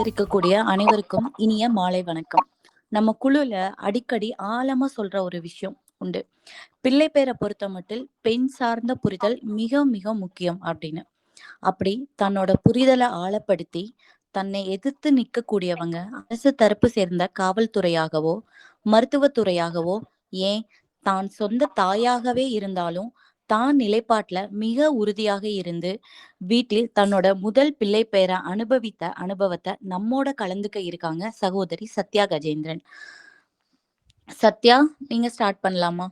வந்திருக்கக்கூடிய அனைவருக்கும் இனிய மாலை வணக்கம். நம்ம குழுல அடிக்கடி ஆழமா சொல்ற ஒரு விஷயம் உண்டு. பிள்ளை பேரை பொறுத்த மட்டில் பெண் சார்ந்த புரிதல் மிக மிக முக்கியம் அப்படின்னு. அப்படி தன்னோட புரிதலை ஆழப்படுத்தி தன்னை எதிர்த்து நிற்கக்கூடியவங்க அரசு தரப்பு சேர்ந்த காவல்துறையாகவோ மருத்துவத்துறையாகவோ ஏன் தான் சொந்த தாயாகவே இருந்தாலும் தான் நிலைப்பாட்டுல மிக உறுதியாக இருந்து வீட்டில் தன்னோட முதல் பிள்ளை பெயரை அனுபவித்த அனுபவத்தை நம்மோட கலந்துக்க இருக்காங்க சகோதரி சத்யா கஜேந்திரன். சத்யா, நீங்க ஸ்டார்ட் பண்ணலாமா?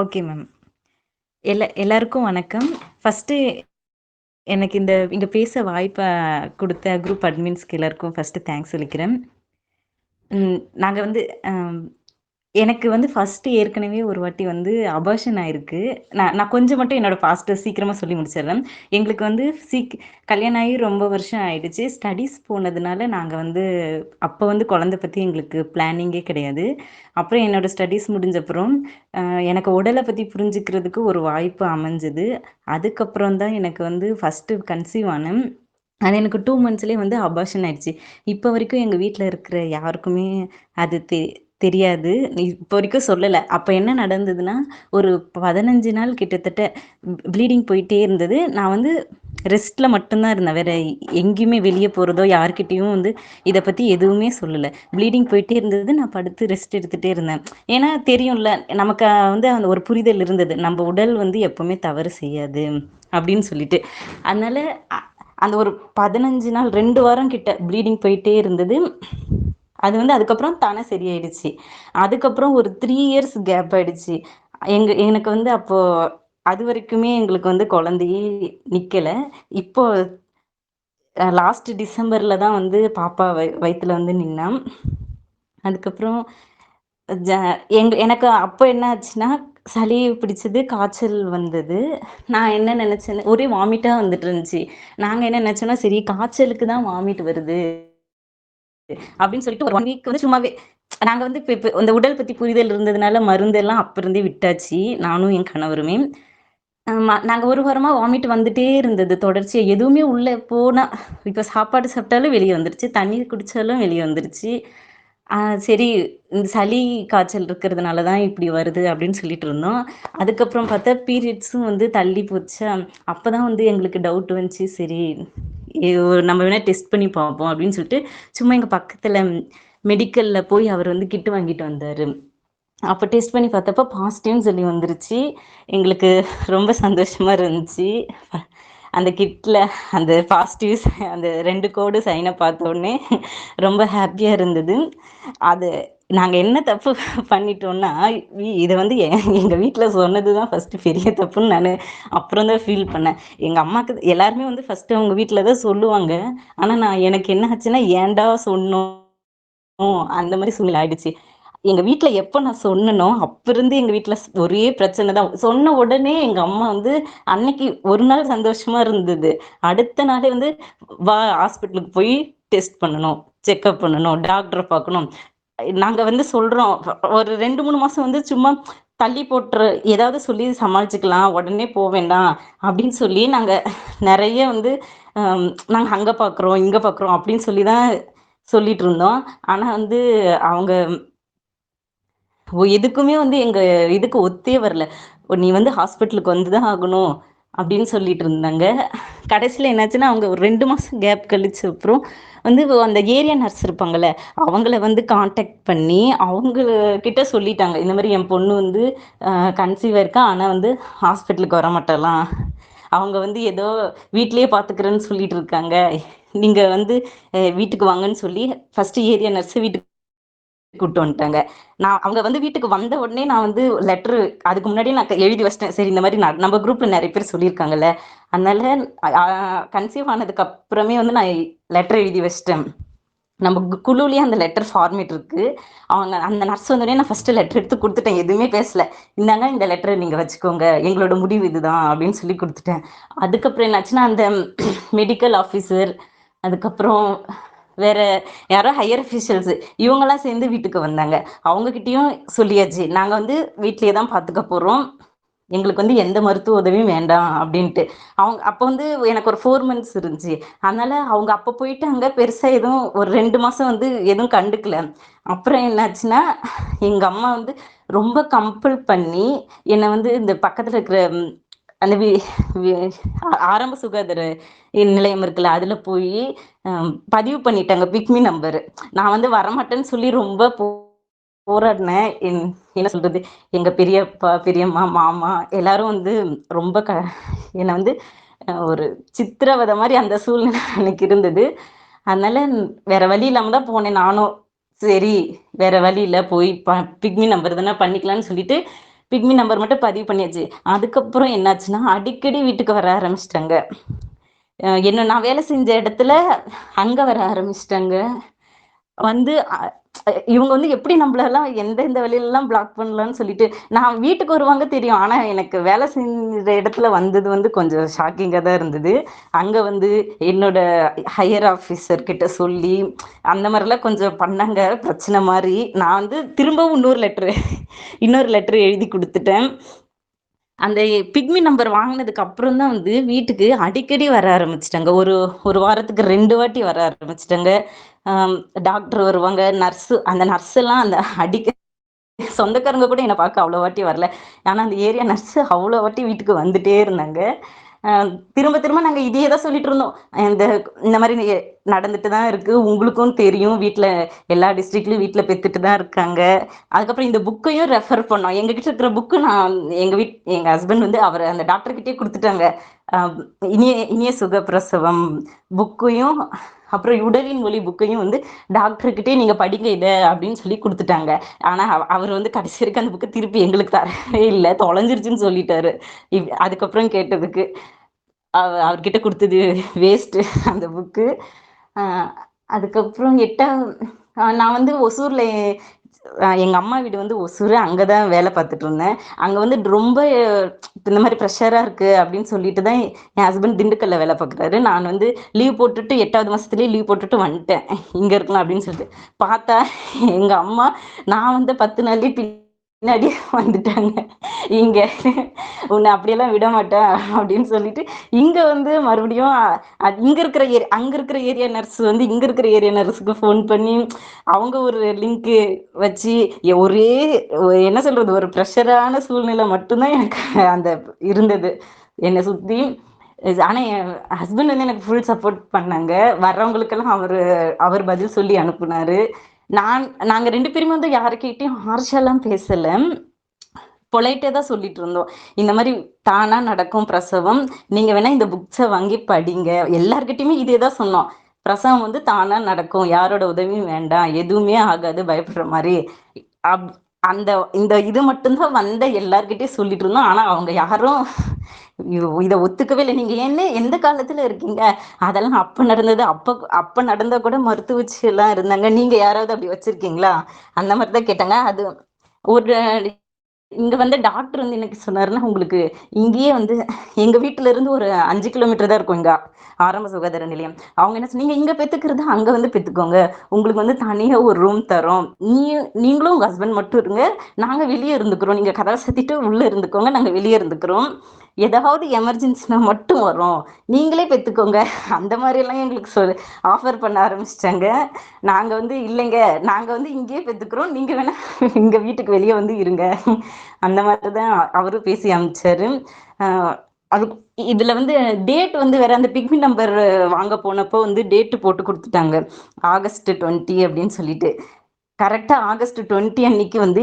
Okay ma'am. எல்லாருக்கும் வணக்கம். ஃபர்ஸ்ட் எனக்கு இங்க பேச வாய்ப்பை கொடுத்த குரூப் அட்மின்ஸ்க்கு எல்லாருக்கும் ஃபர்ஸ்ட் தேங்க்ஸ் சொல்லிக்கிறேன். நாங்கள் வந்து எனக்கு வந்து ஃபர்ஸ்ட் ஏற்கனவே ஒரு வாட்டி வந்து அபார்ஷன் ஆயிருக்கு. நான் கொஞ்சம் மட்டும் என்னோட பாஸ்ட்டை சீக்கிரமாக சொல்லி முடிச்சிடுறேன். எங்களுக்கு வந்து கல்யாணம் ஆகி ரொம்ப வருஷம் ஆயிடுச்சு. ஸ்டடீஸ் போனதுனால நாங்கள் வந்து அப்போ வந்து குழந்தை பற்றி எங்களுக்கு பிளானிங்கே கிடையாது. அப்புறம் என்னோட ஸ்டடீஸ் முடிஞ்சப்புறம் எனக்கு உடலை பற்றி புரிஞ்சுக்கிறதுக்கு ஒரு வாய்ப்பு அமைஞ்சுது. அதுக்கப்புறம் தான் எனக்கு வந்து ஃபஸ்ட்டு கன்சீவ் ஆனேன். அது எனக்கு 2 மந்த்ஸ்லேயே வந்து அபார்ஷன் ஆயிடுச்சு. இப்போ வரைக்கும் எங்கள் வீட்டில் இருக்கிற யாருக்குமே அது தெரியாது. இப்போ வரைக்கும் சொல்லலை. அப்போ என்ன நடந்ததுன்னா, ஒரு 15 நாள் கிட்டத்தட்ட ப்ளீடிங் போயிட்டே இருந்தது. நான் வந்து ரெஸ்ட்டில் மட்டும்தான் இருந்தேன். வேறு எங்கேயுமே வெளியே போகிறதோ யார்கிட்டேயும் வந்து இதை பற்றி எதுவுமே சொல்லலை. ப்ளீடிங் போயிட்டே இருந்தது. நான் படுத்து ரெஸ்ட் எடுத்துகிட்டே இருந்தேன். ஏன்னா தெரியும்ல, நமக்கு வந்து அந்த ஒரு புரிதல் இருந்தது, நம்ம உடல் வந்து எப்போவுமே தவறு செய்யாது அப்படின்னு சொல்லிட்டு. அதனால் அந்த ஒரு 15 நாள் 2 வாரம் கிட்ட ப்ளீடிங் போயிட்டே இருந்தது. அது வந்து அதுக்கப்புறம் தானே சரியாயிடுச்சு. அதுக்கப்புறம் ஒரு 3 இயர்ஸ் கேப் ஆயிடுச்சு. எனக்கு வந்து அப்போ அது வரைக்குமே எங்களுக்கு வந்து குழந்தையே நிற்கலை. இப்போ லாஸ்ட் டிசம்பரில் தான் வந்து பாப்பா வயிற்றுல வந்து நின்னான். அதுக்கப்புறம் எனக்கு அப்போ என்ன ஆச்சுன்னா, சளி பிடிச்சது, காய்ச்சல் வந்தது. நான் என்ன நினச்சேன், ஒரே வாமிட்டாக வந்துட்டு இருந்துச்சு. நாங்கள் என்ன நினச்சோன்னா, சரி காய்ச்சலுக்கு தான் வாமிட் வருது அப்படின்னு சொல்லிட்டு ஒரு 1 வீக் வந்து சும்மாவே நாங்கள் வந்து இப்போ இந்த உடல் பற்றி புரிதல் இருந்ததுனால மருந்தெல்லாம் அப்போ இருந்தே விட்டாச்சு, நானும் என் கணவருமே. நாங்கள் ஒரு வாரமாக வாமிட் வந்துட்டே இருந்தது தொடர்ச்சியாக. எதுவுமே உள்ளே போனால், இப்போ சாப்பாடு சாப்பிட்டாலும் வெளியே வந்துருச்சு, தண்ணீர் குடித்தாலும் வெளியே வந்துருச்சு. சரி, இந்த சளி காய்ச்சல் இருக்கிறதுனால தான் இப்படி வருது அப்படின்னு சொல்லிட்டு இருந்தோம். அதுக்கப்புறம் பார்த்தா பீரியட்ஸும் வந்து தள்ளி போச்சா. அப்போ தான் வந்து எங்களுக்கு டவுட் வந்துச்சு, சரி நம்ம வேணால் டெஸ்ட் பண்ணி பார்ப்போம் அப்படின்னு சொல்லிட்டு சும்மா எங்கள் பக்கத்தில் மெடிக்கலில் போய் அவர் வந்து கிட்டு வாங்கிட்டு வந்தார். அப்போ டெஸ்ட் பண்ணி பார்த்தப்போ பாசிட்டிவ்னு சொல்லி வந்துருச்சு. எங்களுக்கு ரொம்ப சந்தோஷமாக இருந்துச்சு. அந்த கிட்டில் அந்த பாசிட்டிவ் அந்த 2 கோடு சைனை பார்த்தோன்னே ரொம்ப ஹாப்பியாக இருந்தது. அது நாங்கள் என்ன தப்பு பண்ணிட்டோம்னா, இதை வந்து எங்கள் வீட்டில் சொன்னது தான் ஃபஸ்ட்டு பெரிய தப்புன்னு நான் அப்புறம் தான் ஃபீல் பண்ணேன். எங்கள் அம்மாவுக்கு எல்லாருமே வந்து ஃபஸ்ட்டு அவங்க வீட்டில் தான் சொல்லுவாங்க. ஆனால் எனக்கு என்ன ஆச்சுன்னா, ஏன்டா சொன்னோம் அந்த மாதிரி சூழ்நிலை ஆயிடுச்சு. எங்க வீட்ல எப்ப நான் சொன்னனோ அப்ப இருந்து எங்க வீட்ல ஒரே பிரச்சனை தான். சொன்ன உடனே எங்க அம்மா வந்து அன்னைக்கு ஒரு நாள் சந்தோஷமா இருந்தது. அடுத்த நாளே வந்து வா ஹாஸ்பிட்டலுக்கு போய் டெஸ்ட் பண்ணணும், செக்அப் பண்ணணும், டாக்டரை பார்க்கணும். நாங்க வந்து சொல்றோம், ஒரு 2, 3 மாசம் வந்து சும்மா தள்ளி போட்டுரு, ஏதாவது சொல்லி சமாளிச்சுக்கலாம், உடனே போ வேண்டாம் அப்படின்னு சொல்லி நாங்க நிறைய வந்து நாங்க அங்க பார்க்குறோம், இங்க பார்க்குறோம் அப்படின்னு சொல்லி தான் சொல்லிட்டு இருந்தோம். ஆனா வந்து அவங்க எதுக்குமே வந்து எங்க இதுக்கு ஒத்தே வரல. நீ வந்து ஹாஸ்பிட்டலுக்கு வந்து தான் ஆகணும் அப்படின்னு சொல்லிட்டு இருந்தாங்க. கடைசியில் என்னாச்சுன்னா, அவங்க ஒரு 2 மாதம் கேப் கழிச்ச அப்புறம் வந்து அந்த ஏரியா நர்ஸ் இருப்பாங்கல்ல, அவங்கள வந்து காண்டாக்ட் பண்ணி அவங்கக்கிட்ட சொல்லிட்டாங்க, இந்த மாதிரி என் பொண்ணு வந்து கன்சீவ் ஆயிருக்கா, ஆனால் வந்து ஹாஸ்பிட்டலுக்கு வர மாட்டலாம், அவங்க வந்து ஏதோ வீட்லேயே பார்த்துக்கிறேன்னு சொல்லிட்டு இருக்காங்க, நீங்கள் வந்து வீட்டுக்கு வாங்கன்னு சொல்லி ஃபஸ்ட்டு ஏரியா நர்ஸு வீட்டுக்கு கூப்பிட்டு வந்துட்டாங்க. அவங்க வந்து வீட்டுக்கு வந்த உடனே நான் வந்து லெட்டரு அதுக்கு முன்னாடியே நான் எழுதி வச்சிட்டேன். சரி, இந்த மாதிரி நம்ம குரூப்ல நிறைய பேர் சொல்லியிருக்காங்கல்ல, அதனால கன்சீவ் ஆனதுக்கு அப்புறமே வந்து நான் லெட்டர் எழுதி வச்சிட்டேன். நம்ம குழுலேயே அந்த லெட்டர் ஃபார்மேட் இருக்கு. அவங்க அந்த நர்ஸ் வந்தோடனே நான் ஃபர்ஸ்ட் லெட்டர் எடுத்து கொடுத்துட்டேன், எதுவுமே பேசல. இந்தாங்க இந்த லெட்டரை நீங்க வச்சுக்கோங்க, எங்களோட முடிவு இதுதான் அப்படின்னு சொல்லி கொடுத்துட்டேன். அதுக்கப்புறம் என்னாச்சுன்னா, அந்த மெடிக்கல் ஆஃபீஸர், அதுக்கப்புறம் வேற யாரோ ஹையர் அஃபிஷியல்ஸ், இவங்கெல்லாம் சேர்ந்து வீட்டுக்கு வந்தாங்க. அவங்ககிட்டயும் சொல்லியாச்சு, நாங்கள் வந்து வீட்லேயே தான் பார்த்துக்க போகிறோம், எங்களுக்கு வந்து எந்த மருத்துவ உதவியும் வேண்டாம் அப்படின்ட்டு. அவங்க அப்போ வந்து எனக்கு ஒரு 4 மந்த்ஸ் இருந்துச்சு. அதனால அவங்க அப்போ போயிட்டாங்க. பெருசா எதுவும் ஒரு 2 மாசம் வந்து எதுவும் கண்டுக்கல. அப்புறம் என்னாச்சுன்னா, எங்க அம்மா வந்து ரொம்ப கம்பல் பண்ணி என்ன வந்து இந்த பக்கத்துல இருக்கிற அந்த வி ஆரம்ப சுகாதார நிலையம் இருக்குல்ல, அதுல போயி பதிவு பண்ணிட்டாங்க பிக்மி நம்பரு. நான் வந்து வரமாட்டேன்னு சொல்லி ரொம்ப போராடினேன். என்ன சொல்றது, எங்க பெரியப்பா, பெரியம்மா, மாமா எல்லாரும் வந்து ரொம்ப என்ன வந்து ஒரு சித்திரவதை மாரி அந்த சூழ்நிலை அன்னைக்கு இருந்தது. அதனால வேற வழி இல்லாம தான் போனேன் நானும். சரி, வேற வழி இல்ல, போய் பிக்மி நம்பர் தானே பண்ணிக்கலாம்னு சொல்லிட்டு, பிக்மி நம்பர் மட்டும் பதிவு பண்ணியாச்சு. அதுக்கப்புறம் என்னாச்சுன்னா, அடிக்கடி வீட்டுக்கு வர ஆரம்பிச்சுட்டாங்க. என்ன நான் வேலை செஞ்ச இடத்துல அங்க வர ஆரம்பிச்சுட்டாங்க. வந்து இவங்க வந்து எப்படி நம்மளெல்லாம் எந்தெந்த வழியிலலாம் பிளாக் பண்ணலாம்னு சொல்லிட்டு, நான் வீட்டுக்கு வருவாங்க தெரியும். ஆனா எனக்கு வேலை செஞ்ச இடத்துல வந்தது வந்து கொஞ்சம் ஷாக்கிங்கா தான் இருந்தது. அங்க வந்து என்னோட ஹையர் ஆஃபீசர் கிட்ட சொல்லி, அந்த மாரிலாம் கொஞ்சம் பண்ணாங்க பிரச்சனை மாரி. நான் வந்து திரும்பவும் இன்னொரு லெட்டர் எழுதி குடுத்துட்டேன். அந்த பிக்மி நம்பர் வாங்குனதுக்கு அப்புறம் தான் வந்து வீட்டுக்கு அடிக்கடி வர ஆரம்பிச்சுட்டாங்க. ஒரு 1 வாரத்துக்கு 2 வாட்டி வர ஆரம்பிச்சுட்டாங்க. அம் டாக்டர் வருவாங்க, அந்த நர்ஸ் எல்லாம் அந்த சொந்தக்காரங்க கூட என்ன பார்க்க அவ்வளோ வாட்டி வரல. ஆனா அந்த ஏரியா நர்ஸ் அவ்வளோ வாட்டி வீட்டுக்கு வந்துட்டே இருந்தாங்க. அ திரும்ப திரும்ப நாங்க இதையே தான் சொல்லிட்டு இருந்தோம். இந்த இந்த மாரி நடந்துட்டு தான் இருக்கு. உங்களுக்கும் தெரியும். எல்லா டிஸ்ட்ரிக்ட்லயும் வீட்ல பெத்துட்டு தான் இருக்காங்க. அதுக்கப்புறம் இந்த புக்கையும் ரெஃபர் பண்ணோம். எங்ககிட்ட இருக்கிற புக்கு எங்க ஹஸ்பண்ட் வந்து அந்த டாக்டர் கிட்டயே குடுத்துட்டாங்க. அ இனிய இனிய சுகப்பிரசவம் புக்கையும், அப்புறம் உடலின் மொழி புக்கையும் வந்து டாக்டர்கிட்டயே நீங்க படிங்க இத அப்படின்னு சொல்லி குடுத்துட்டாங்க. ஆனா அவர் வந்து கடைசி வரைக்கும் அந்த புக்க திருப்பி எங்களுக்கு தரவே இல்ல. தொலைஞ்சிருச்சுன்னு சொல்லிட்டாரு. அதுக்கப்புறம் கேட்டதுக்கு. அவர்கிட்ட குடுத்தது வேஸ்ட்டு அந்த புக்கு. அ அதுக்கப்புறம் நான் வந்து ஒசூர்ல எங்க அம்மா வீடு வந்து ஒசூரு. அங்க தான் வேலை பார்த்துட்டு இருந்தேன். அங்க வந்து ரொம்ப இந்த மாரி ப்ரெஷரா இருக்கு அப்படின்னு சொல்லிட்டு தான் என் ஹஸ்பண்ட் திண்டுக்கல்ல வேலை பார்க்குறாரு. நான் வந்து லீவ் போட்டுட்டு 8வது மாசத்துலயே லீவ் போட்டுட்டு வந்துட்டேன். இங்க இருக்கலாம் அப்படின்னு சொல்லிட்டு. பார்த்தா எங்க அம்மா நான் வந்த 10 நாள்லயே பின்னாடியே வந்துட்டாங்க. இங்க உன்னை அப்படியெல்லாம் விட மாட்டேன் அப்படின்னு சொல்லிட்டு, இங்க வந்து மறுபடியும் அங்க இருக்கிற ஏரியா நர்ஸ் வந்து இங்க இருக்கிற ஏரியா நர்ஸுக்கு ஃபோன் பண்ணி, அவங்க ஒரு லிங்க்கு வச்சு ஒரே என்ன சொல்றது, ஒரு ப்ரெஷரான சூழ்நிலை மட்டும் தான் எனக்கு அந்த இருந்தது. என்ன சுத்தி. ஆனா என் ஹஸ்பண்ட் வந்து எனக்கு ஃபுல் சப்போர்ட் பண்ணாங்க. வர்றவங்களுக்கெல்லாம் அவர் பதில் சொல்லி அனுப்புனாரு. நாங்க 2 பேருமே வந்து யாருக்கிட்டயும் ஹார்ஷாலாம் பேசல. பொலைட்டா தான் சொல்லிட்டு இருந்தோம். இந்த மாரி தானா நடக்கும் பிரசவம். நீங்க வேணா இந்த புக்ஸ வாங்கி படிங்க. எல்லார்கிட்டயுமே இதே தான் சொன்னோம். பிரசவம் வந்து தானா நடக்கும். யாரோட உதவியும் வேண்டாம். எதுவுமே ஆகாது பயப்படுற மாரி. அப் அந்த இந்த இது மட்டும் தான் வந்த எல்லார்கிட்டயும் சொல்லிட்டு இருந்தோம். ஆனா அவங்க யாரும் இத ஒத்துக்கவே இல்ல. நீங்க எந்த காலத்துல இருக்கீங்க? அதெல்லாம் அப்ப நடந்தது. அப்ப நடந்தா கூட மருத்துவ வச்சுலாம் இருந்தாங்க. நீங்க யாராவது அப்படி வச்சிருக்கீங்களா? அந்த மாரி தான் கேட்டாங்க. அது ஒரு இங்க வந்து டாக்டர் வந்து என்ன சொன்னாருன்னா, உங்களுக்கு இங்கேயே வந்து எங்க வீட்ல இருந்து ஒரு 5 கிலோமீட்டர் தான் இருக்கும் இங்க ஆரம்ப சுகாதார நிலையம். அவங்க என்ன நீங்க இங்க பெத்துக்கிறத அங்க வந்து பெத்துக்கோங்க. உங்களுக்கு வந்து தனியா ஒரு ரூம் தர்றோம். நீங்களும் உங்க ஹஸ்பண்ட் மட்டும் இருங்க. நாங்க வெளிய இருந்துக்கிறோம். நீங்க கதவ சாத்திட்டு உள்ள இருந்துக்கோங்க. நாங்க வெளிய இருந்துக்கிறோம். ஏதாவது எமர்ஜென்சினா மட்டும் வர்றோம். நீங்களே பெத்துக்கோங்க. அந்த மாரியெல்லாம் எங்களுக்கு ஆஃபர் பண்ண ஆரம்பிச்சுட்டாங்க. நாங்க வந்து இல்லைங்க. நாங்க வந்து இங்கேயே பெத்துக்கிறோம். நீங்க வேணா எங்க வீட்டுக்கு வெளிய வந்து இருங்க. அந்த மாதிரி தான் அவரும் பேசி அனுப்பிச்சாரு. அ அது இதுல வந்து டேட் வந்து வேற அந்த பிக்மி நம்பர் வாங்க போனப்போ வந்து டேட் போட்டு குடுத்துட்டாங்க. ஆகஸ்ட் 20 அப்படின்னு சொல்லிட்டு. கரெக்ட்டா ஆகஸ்ட் 20 அன்னைக்கு வந்து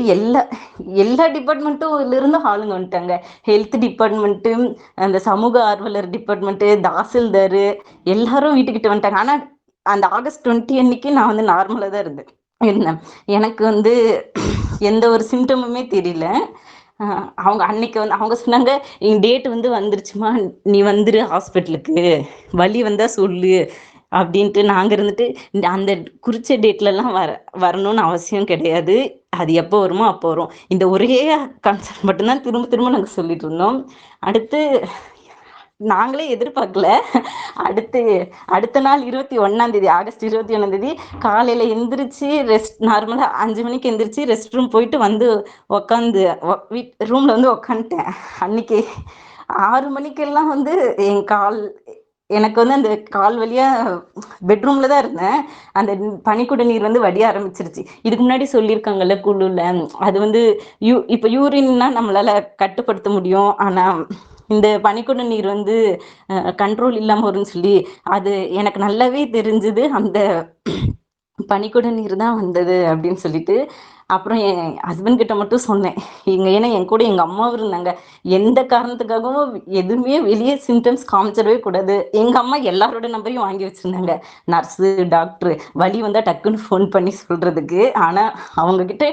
எல்லா டிபார்ட்மெண்ட்ல இருந்தும் ஆளுங்க வந்துட்டாங்க. ஹெல்த் டிபார்ட்மெண்ட், அந்த சமூக ஆர்வலர் டிபார்ட்மெண்ட், தாசில்தாரு எல்லாரும் வீட்டுக்கிட்ட வந்துட்டாங்க. ஆனா அந்த ஆகஸ்ட் 20 அன்னைக்கு நான் வந்து நார்மலா தான் இருந்தேன். எனக்கு வந்து எந்த ஒரு சிம்டமுமே தெரியல. அ அன்னைக்கு வந்து அவங்க சொன்னாங்க, டேட் வந்து வந்துருச்சும்மா. நீ வந்துரு ஹாஸ்பிட்டலுக்கு. வலி வந்தா சொல்லு." அப்படின்ட்டு நாங்க இருந்துட்டு, அந்த குறிச்ச டேட்லலாம் வரணும்னு அவசியம் கிடையாது. அது எப்போ வருமோ அப்போ வரும். இந்த ஒரே கான்செப்ட் மட்டும் தான் திரும்ப திரும்ப நாங்க சொல்லிட்டு இருந்தோம். அடுத்து நாங்களே எதிர்பார்க்கல. அடுத்து அடுத்த நாள் 21 ஆகஸ்ட் 21 காலையில எந்திரிச்சு நார்மலா 5 மணிக்கு எந்திரிச்சு ரெஸ்ட் ரூம் போயிட்டு வந்து உக்காந்து ரூம்ல வந்து உக்காந்துட்டேன். அன்னைக்கு 6 மணிக்கெல்லாம் வந்து என் கால் எனக்கு வந்து அந்த கால் வழியா பெட்ரூம்ல தான் இருந்தேன். அந்த பனிக்குட நீர் வந்து வடிய ஆரம்பிச்சிருச்சு. இதுக்கு முன்னாடி சொல்லியிருக்காங்கல்ல குழுல, அது வந்து இப்ப யூரின்னா நம்மளால கட்டுப்படுத்த முடியும். ஆனா இந்த பனிக்குட நீர் வந்து கண்ட்ரோல் இல்லாம வரும்னு சொல்லி அது எனக்கு நல்லாவே தெரிஞ்சது. அந்த பனிக்குட நீர் தான் வந்தது அப்படின்னு சொல்லிட்டு அப்புறம் என் ஹஸ்பண்ட் கிட்ட மட்டும் சொன்னேன். ஏன்னா என் கூட எங்க அம்மாவும் இருந்தாங்க. எந்த காரணத்துக்காகவும் எதுவுமே வெளியே சிம்டம்ஸ் காமிச்சிடவே கூடாது. எங்க அம்மா எல்லாரோட நம்பரையும் வாங்கி வச்சிருந்தாங்க. நர்ஸு, டாக்டர் வலி வந்தா டக்குன்னு ஃபோன் பண்ணி சொல்றதுக்கு. ஆனா அவங்க கிட்ட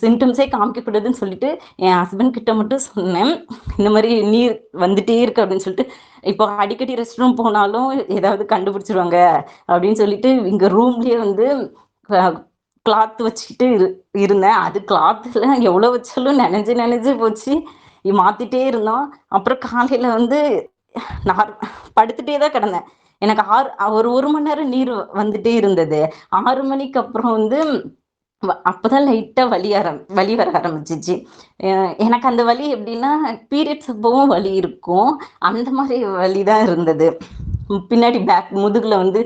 சிம்டம்ஸே காமிக்க கூடாதுன்னு சொல்லிட்டு என் ஹஸ்பண்ட் கிட்ட மட்டும் சொன்னேன். இந்த மாதிரி நீர் வந்துட்டே இருக்கு அப்படின்னு சொல்லிட்டு, இப்போ அடிக்கடி ரெஸ்ட் ரூம் போனாலும் ஏதாவது கண்டுபிடிச்சிருவாங்க அப்படின்னு சொல்லிட்டு இங்க ரூம்லயே வந்து கிளாத் வச்சுக்கிட்டு இருந்தேன். அது கிளாத்ல எவ்வளவு வச்சாலும் நனைஞ்சு போச்சு. மாத்திட்டே இருந்தோம். அப்புறம் காலையில வந்து நான் படுத்துட்டே தான் கிடந்தேன். எனக்கு ஒரு மணி நேரம் நீர் வந்துட்டே இருந்தது. 6 மணிக்கு அப்புறம் வந்து அப்பதான் லைட்டா வலி வர ஆரம்பிச்சிச்சு. எனக்கு அந்த வலி எப்படின்னா பீரியட்ஸ் அப்பவும் வலி இருக்கும். அந்த மாதிரி வலி தான் இருந்தது. பின்னாடி முதுகுல வந்து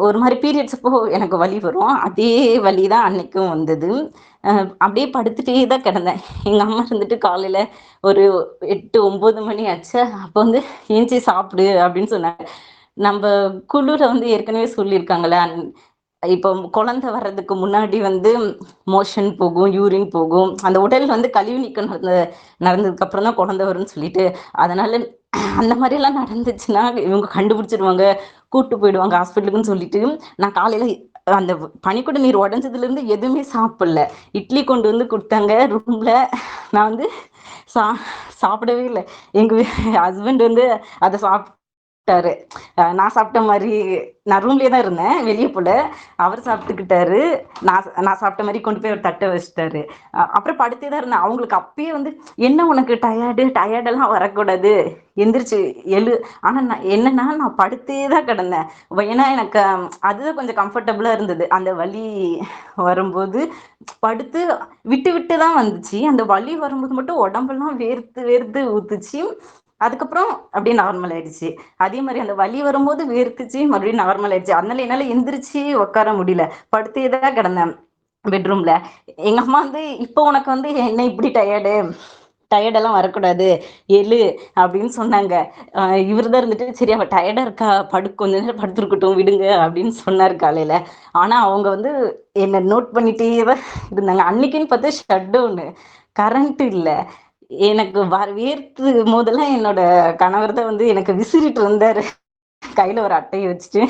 ஒரு மாதிரி பீரியட்ஸ் அப்போ எனக்கு வலி வரும். அதே வலி தான் அன்னைக்கும் வந்தது. அப்படியே படுத்துட்டே தான் கிடந்தேன். எங்க அம்மா இருந்துட்டு காலையில ஒரு 8, 9 மணி ஆச்சு. அப்போ வந்து ஏஞ்சி சாப்பிடு அப்படின்னு சொன்னாங்க. நம்ம குழுல வந்து ஏற்கனவே சொல்லியிருக்காங்களே, இப்போ குழந்தை வர்றதுக்கு முன்னாடி வந்து மோஷன் போகும், யூரின் போகும். அந்த உடல் வந்து கழிவு நீக்கம் நடந்ததுக்கு அப்புறம் தான் குழந்தை வரும்னு சொல்லிட்டு, அதனால அந்த மாதிரிலாம் நடந்துச்சுன்னா இவங்க கண்டுபிடிச்சிருவாங்க, கூட்டு போயிடுவாங்க ஹாஸ்பிட்டலுக்குன்னு சொல்லிட்டு, நான் காலையில அந்த பனிக்குட நீர் உடஞ்சதுல இருந்து எதுவுமே சாப்பிடல. இட்லி கொண்டு வந்து கொடுத்தாங்க ரூம்ல. நான் வந்து சா சாப்பிடவே இல்லை. எங்க ஹஸ்பண்ட் வந்து அதை சாப்பிட்டாரு. நான் சாப்பிட்ட மாதிரி நான் ரூம்லயே தான் இருந்தேன், வெளியே போல. அவர் சாப்பிட்டுக்கிட்டாரு. நான் சாப்பிட்ட மாதிரி கொண்டு போய் ஒரு தட்டை வச்சுட்டாரு. அப்புறம் படுத்தே தான் இருந்தேன். அவங்களுக்கு அப்பயே வந்து என்ன உனக்கு டயர்டெல்லாம் வரக்கூடாது, எந்திரிச்சு எழு. ஆனா என்னன்னா நான் படுத்தே தான் கிடந்தேன். ஏன்னா எனக்கு அதுதான் கொஞ்சம் கம்ஃபர்டபுளா இருந்தது. அந்த வலி வரும்போது படுத்து விட்டு விட்டு தான் வந்துச்சு. அந்த வலி வரும்போது மட்டும் உடம்பெல்லாம் வேர்த்து வேர்த்து ஊத்துச்சு. அதுக்கப்புறம் அப்படியே நார்மல் ஆயிடுச்சு. அதே மாதிரி அந்த வலி வரும்போது வேர்த்துச்சு, மறுபடியும் நார்மல் ஆயிடுச்சு. அதனால என்னால எந்திரிச்சு உட்கார முடியல. படுத்தே தான் கிடந்தேன் பெட்ரூம்ல. எங்க அம்மா வந்து இப்போ உனக்கு வந்து என்ன இப்படி டயர்டெல்லாம் வரக்கூடாது, எழு அப்படின்னு சொன்னாங்க. இவர் தான் இருந்துட்டு சரி அவ டயர்டா இருக்கா, கொஞ்ச நேரம் படுத்துருக்கட்டும் விடுங்க அப்படின்னு சொன்னார் காலையில. ஆனா அவங்க வந்து என்ன நோட் பண்ணிட்டே தான் இருந்தாங்க. அன்னைக்குன்னு பார்த்து ஷட் டவுனு, கரண்ட் இல்லை. எனக்கு வேர்த்து போதெல்லாம் என்னோட கணவர் தான் வந்து எனக்கு விசிறிட்டு இருந்தாரு கையில ஒரு அட்டையை வச்சுட்டு.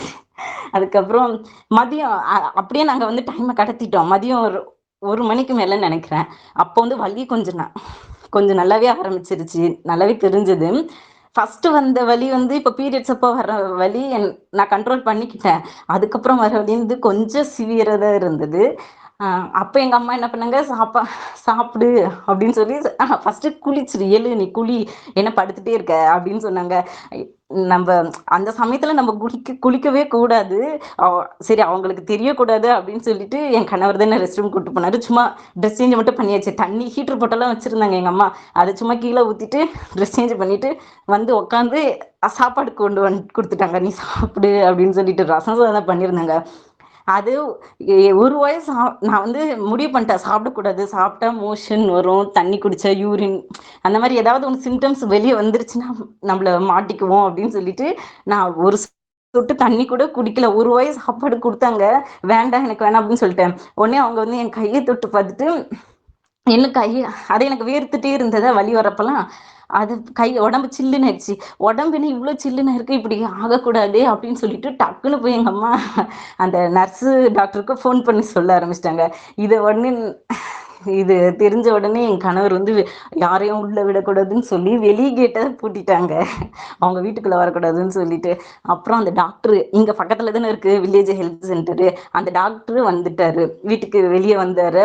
அதுக்கப்புறம் மதியம் அப்படியே நாங்க வந்து டைமை கடத்திட்டோம். மதியம் ஒரு மணிக்கு மேல நினைக்கிறேன். அப்போ வந்து வலி கொஞ்சம் நல்லாவே ஆரம்பிச்சிருச்சு, நல்லாவே தெரிஞ்சது. ஃபர்ஸ்ட் வந்த வலி வந்து இப்போ பீரியட்ஸ் அப்போ வர வலி நான் கண்ட்ரோல் பண்ணிக்கிட்டேன். அதுக்கப்புறம் வர வலி வந்து கொஞ்சம் சிவியரா தான் இருந்தது. அப்போ எங்க அம்மா என்ன பண்ணாங்க, சாப்பிடு அப்படின்னு சொல்லி ஃபர்ஸ்ட் குளிச்சிரு, எழு நீ குளி, என்ன படுத்துட்டே இருக்க அப்படின்னு சொன்னாங்க. நம்ம அந்த சமயத்துல நம்ம குளிக்கவே கூடாது. சரி அவங்களுக்கு தெரியக்கூடாது அப்படின்னு சொல்லிட்டு என் கணவர் தானே ரெஸ்ட் ரூம் கூட்டு போனாரு. சும்மா ட்ரெஸ் சேஞ்ச் மட்டும் பண்ணியாச்சு. தண்ணி ஹீட்டர் போட்டெல்லாம் வச்சிருந்தாங்க எங்க அம்மா. அதை சும்மா கீழே ஊத்திட்டு ட்ரெஸ் சேஞ்ச் பண்ணிட்டு வந்து உட்காந்து சாப்பாடு கொண்டு வந்து கொடுத்துட்டாங்க. நீ சாப்பிடு அப்படின்னு சொல்லிட்டு ரசம் சாதம் பண்ணியிருந்தாங்க. அது ஒரு வயசு நான் வந்து முடிவு பண்ணிட்டேன் சாப்பிடக்கூடாது, சாப்பிட்டா மோஷன் வரும், தண்ணி குடிச்சா யூரின் அந்த மாதிரி ஏதாவது ஒன்று சிம்டம்ஸ் வெளியே வந்துருச்சுன்னா நம்மள மாட்டிக்குவோம் அப்படின்னு சொல்லிட்டு நான் ஒரு சொட்டு தண்ணி கூட குடிக்கல. ஒரு வயசு சாப்பாடு கொடுத்தாங்க, வேண்டாம் எனக்கு வேணாம் அப்படின்னு சொல்லிட்டேன். உடனே அவங்க வந்து என் கையை தொட்டு பார்த்துட்டு என்ன கை, அது எனக்கு வேர்த்துட்டே இருந்ததா வலி வரப்பெல்லாம். அது உடம்பு சில்லுன்னு ஆயிடுச்சு. உடம்பு என்ன இவ்வளோ சில்லுன்னு இருக்கு, இப்படி ஆகக்கூடாது அப்படின்னு சொல்லிட்டு டக்குன்னு போய் எங்க அம்மா அந்த நர்ஸு டாக்டருக்கு ஃபோன் பண்ணி சொல்ல ஆரம்பிச்சிட்டாங்க. இது தெரிஞ்ச உடனே என் கணவர் வந்து யாரையும் உள்ள விடக்கூடாதுன்னு சொல்லி வெளியே கேட்டை பூட்டிட்டாங்க, அவங்க வீட்டுக்குள்ள வரக்கூடாதுன்னு சொல்லிட்டு. அப்புறம் அந்த டாக்டர் இங்க பக்கத்துல தானே இருக்கு வில்லேஜ் ஹெல்த் சென்டரு, அந்த டாக்டர் வந்துட்டாரு, வீட்டுக்கு வெளியே வந்தாரு.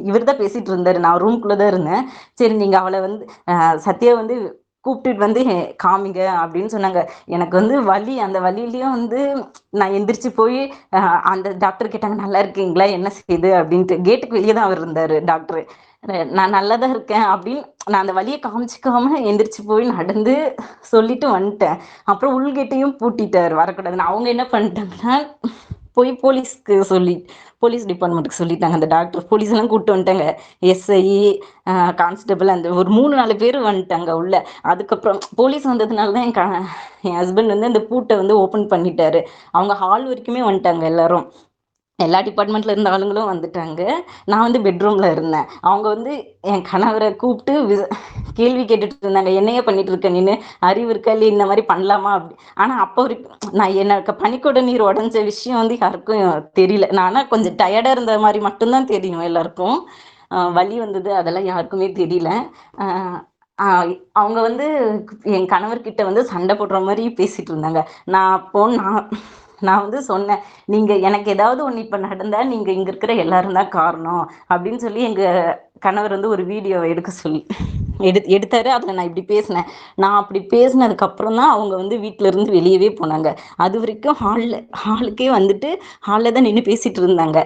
இவர் தான் பேசிட்டு இருந்தாரு, நான் ரூம்குள்ளதான் இருந்தேன். சரி நீங்க அவளை வந்து சத்யா வந்து கூப்பிட்டுட்டு வந்து காமிங்க அப்படின்னு சொன்னாங்க. எனக்கு வந்து வலி, அந்த வலியிலயும் வந்து நான் எந்திரிச்சு போய் அந்த டாக்டர் கேட்டாங்க, நல்லா இருக்கீங்களா, என்ன செய்யுது அப்படின்ட்டு. கேட்டுக்கு வெளியே தான் அவர் இருந்தாரு டாக்டர். நான் நல்லா தான் இருக்கேன் அப்படின்னு நான் அந்த வலியை காமிச்சிக்காம எந்திரிச்சு போய் நடந்து சொல்லிட்டு வந்துட்டேன். அப்புறம் உள்கேட்டையும் பூட்டிட்டாரு, வரக்கூடாதுன்னு. அவங்க என்ன பண்ணிட்டாங்கன்னா போய் போலீஸ் டிபார்ட்மெண்ட்டுக்கு சொல்லிட்டாங்க. அந்த டாக்டர் போலீஸ் எல்லாம் கூப்பிட்டு வந்துட்டாங்க. எஸ்ஐ, கான்ஸ்டபிள், அந்த ஒரு 3-4 பேர் வந்துட்டாங்க உள்ள. அதுக்கப்புறம் போலீஸ் வந்ததுனால தான் என் ஹஸ்பண்ட் வந்து அந்த பூட்டை வந்து ஓப்பன் பண்ணிட்டாரு. அவங்க ஹால் வரைக்குமே வந்துட்டாங்க எல்லாரும். எல்லா டிபார்ட்மெண்ட்ல இருந்த ஆளுங்களும் வந்துட்டாங்க. நான் வந்து பெட்ரூம்ல இருந்தேன். அவங்க வந்து என் கணவரை கூப்பிட்டு கேள்வி கேட்டுட்டு இருந்தாங்க. என்னைய பண்ணிட்டு இருக்க நீனு, அறிவு இருக்கா இல்லையா, இந்த மாதிரி பண்ணலாமா அப்படி. ஆனா அப்போ வரைக்கும் நான் எனக்கு பனிக்கூட நீர் உடஞ்ச விஷயம் வந்து யாருக்கும் தெரியல. நானா கொஞ்சம் டயர்டா இருந்த மாதிரி மட்டும்தான் தெரியும் எல்லாருக்கும். வலி வந்தது அதெல்லாம் யாருக்குமே தெரியல. ஆஹ் ஆஹ் அவங்க வந்து என் கணவர்கிட்ட வந்து சண்டை போடுற மாதிரி பேசிட்டு இருந்தாங்க. நான் நான் வந்து சொன்னேன், நீங்க எனக்கு ஏதாவது ஒண்ணு இப்ப நடந்தா நீங்க இங்க இருக்கிற எல்லாரும் தான் காரணம் அப்படின்னு சொல்லி எங்க கணவர் வந்து ஒரு வீடியோ எடுக்க சொல்லி எடுத்தாரு. அதுல நான் இப்படி பேசினேன். நான் அப்படி பேசினதுக்கு அப்புறம் தான் அவங்க வந்து வீட்டுல இருந்து வெளியவே போனாங்க. அது வரைக்கும் ஹாலுக்கே வந்துட்டு ஹால்ல தான் நின்று பேசிட்டு இருந்தாங்க.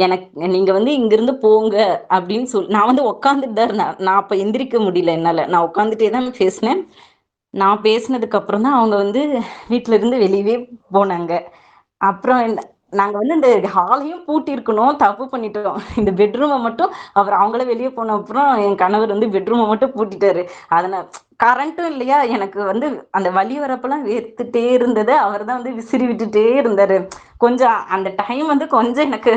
எனக்கு நீங்க வந்து இங்கிருந்து போங்க அப்படின்னு சொல்லி நான் வந்து உட்காந்துட்டு தான் இருந்தேன். நான் அப்ப எந்திரிக்க முடியல என்னால. நான் உட்காந்துட்டே தான் பேசினேன். நான் பேசினதுக்கு அப்புறம் தான் அவங்க வந்து வீட்டுல இருந்து வெளியவே போனாங்க. அப்புறம் நாங்க வந்து இந்த ஹாலையும் பூட்டி இருக்கணும், தப்பு பண்ணிட்டோம். இந்த பெட்ரூமை மட்டும் அவங்கள வெளியே போன அப்புறம் என் கணவர் வந்து பெட்ரூமை மட்டும் பூட்டிட்டாரு. அதனால கரண்ட்டும் இல்லையா, எனக்கு வந்து அந்த வலி வரப்பெல்லாம் வேர்த்துட்டே இருந்தது. அவர் தான் வந்து விசிறி விட்டுட்டே இருந்தாரு. கொஞ்சம் அந்த டைம் வந்து கொஞ்சம் எனக்கு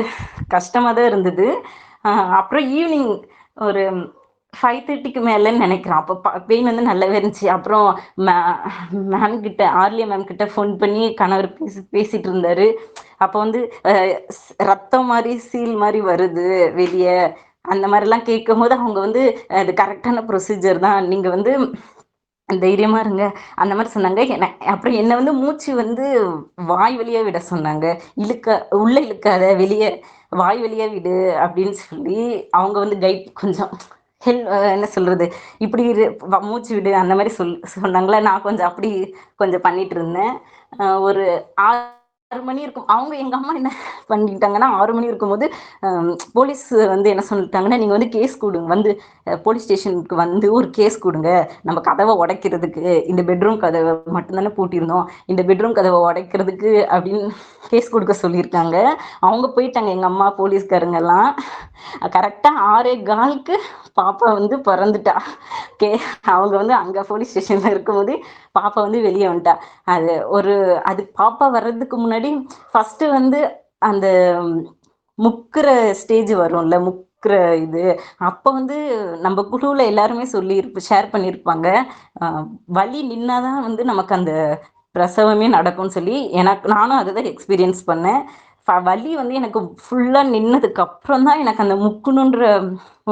கஷ்டமா தான் இருந்தது. அப்புறம் ஈவினிங் ஒரு 5:30க்கு மேலன்னு நினைக்கிறேன். அப்போ பெயின் வந்து நல்லாவே இருந்துச்சு. அப்புறம் மேம் கிட்ட, ஆர்லியா மேம் கிட்ட ஃபோன் பண்ணி கணவர் பேசிட்டு இருந்தாரு. அப்போ வந்து ரத்தம் மாதிரி சீல் மாதிரி வருது வெளியே, அந்த மாதிரிலாம் கேட்கும் போது அவங்க வந்து அது கரெக்டான ப்ரொசீஜர் தான், நீங்க வந்து தைரியமா இருங்க அந்த மாதிரி சொன்னாங்க. அப்புறம் என்ன வந்து மூச்சு வந்து வாய் வழியா விட சொன்னாங்க. உள்ள இழுக்காத, வெளியே வாய் வழியா விடு அப்படின்னு சொல்லி அவங்க வந்து கைட் கொஞ்சம் என்ன சொல்றது, இப்படி மூச்சு விடு அந்த மாதிரி சொன்னாங்களா. நான் கொஞ்சம் அப்படி கொஞ்சம் பண்ணிட்டு இருந்தேன். ஒரு 6 மணி இருக்கும். அவங்க எங்க அம்மா என்ன பண்ணிட்டாங்கன்னா, 6 மணி இருக்கும்போது போலீஸ் வந்து என்ன சொல்லிட்டாங்கன்னா, நீங்க வந்து கேஸ் கொடுங்க, வந்து போலீஸ் ஸ்டேஷனுக்கு வந்து ஒரு கேஸ் கொடுங்க, நம்ம கதவை உடைக்கிறதுக்கு, இந்த பெட்ரூம் கதவை மட்டும்தானே பூட்டியிருந்தோம், இந்த பெட்ரூம் கதவை உடைக்கிறதுக்கு அப்படின்னு கேஸ் கொடுக்க சொல்லியிருக்காங்க. அவங்க போயிட்டாங்க, எங்க அம்மா போலீஸ்காரங்க எல்லாம். கரெக்டா 6:15க்கு பாப்பா வந்து பிறந்துட்டா. கே அவங்க வந்து அங்க போலீஸ் ஸ்டேஷன்ல இருக்கும்போது பாப்பா வந்து வெளியே வந்துட்டா. அது பாப்பா வர்றதுக்கு முன்னாடி ஃபர்ஸ்ட் வந்து அந்த முக்குற ஸ்டேஜ் வரும்ல, முக்குற இது. அப்ப வந்து நம்ம குழுவுல எல்லாருமே ஷேர் பண்ணியிருப்பாங்க. வலி நின்னாதான் வந்து நமக்கு அந்த பிரசவமே நடக்கும்னு சொல்லி, நானும் அதுதான் எக்ஸ்பீரியன்ஸ் பண்ணேன். வலி வந்து எனக்கு ஃபுல்லா நின்னதுக்கு அப்புறம் தான் எனக்கு அந்த முக்குணுன்ற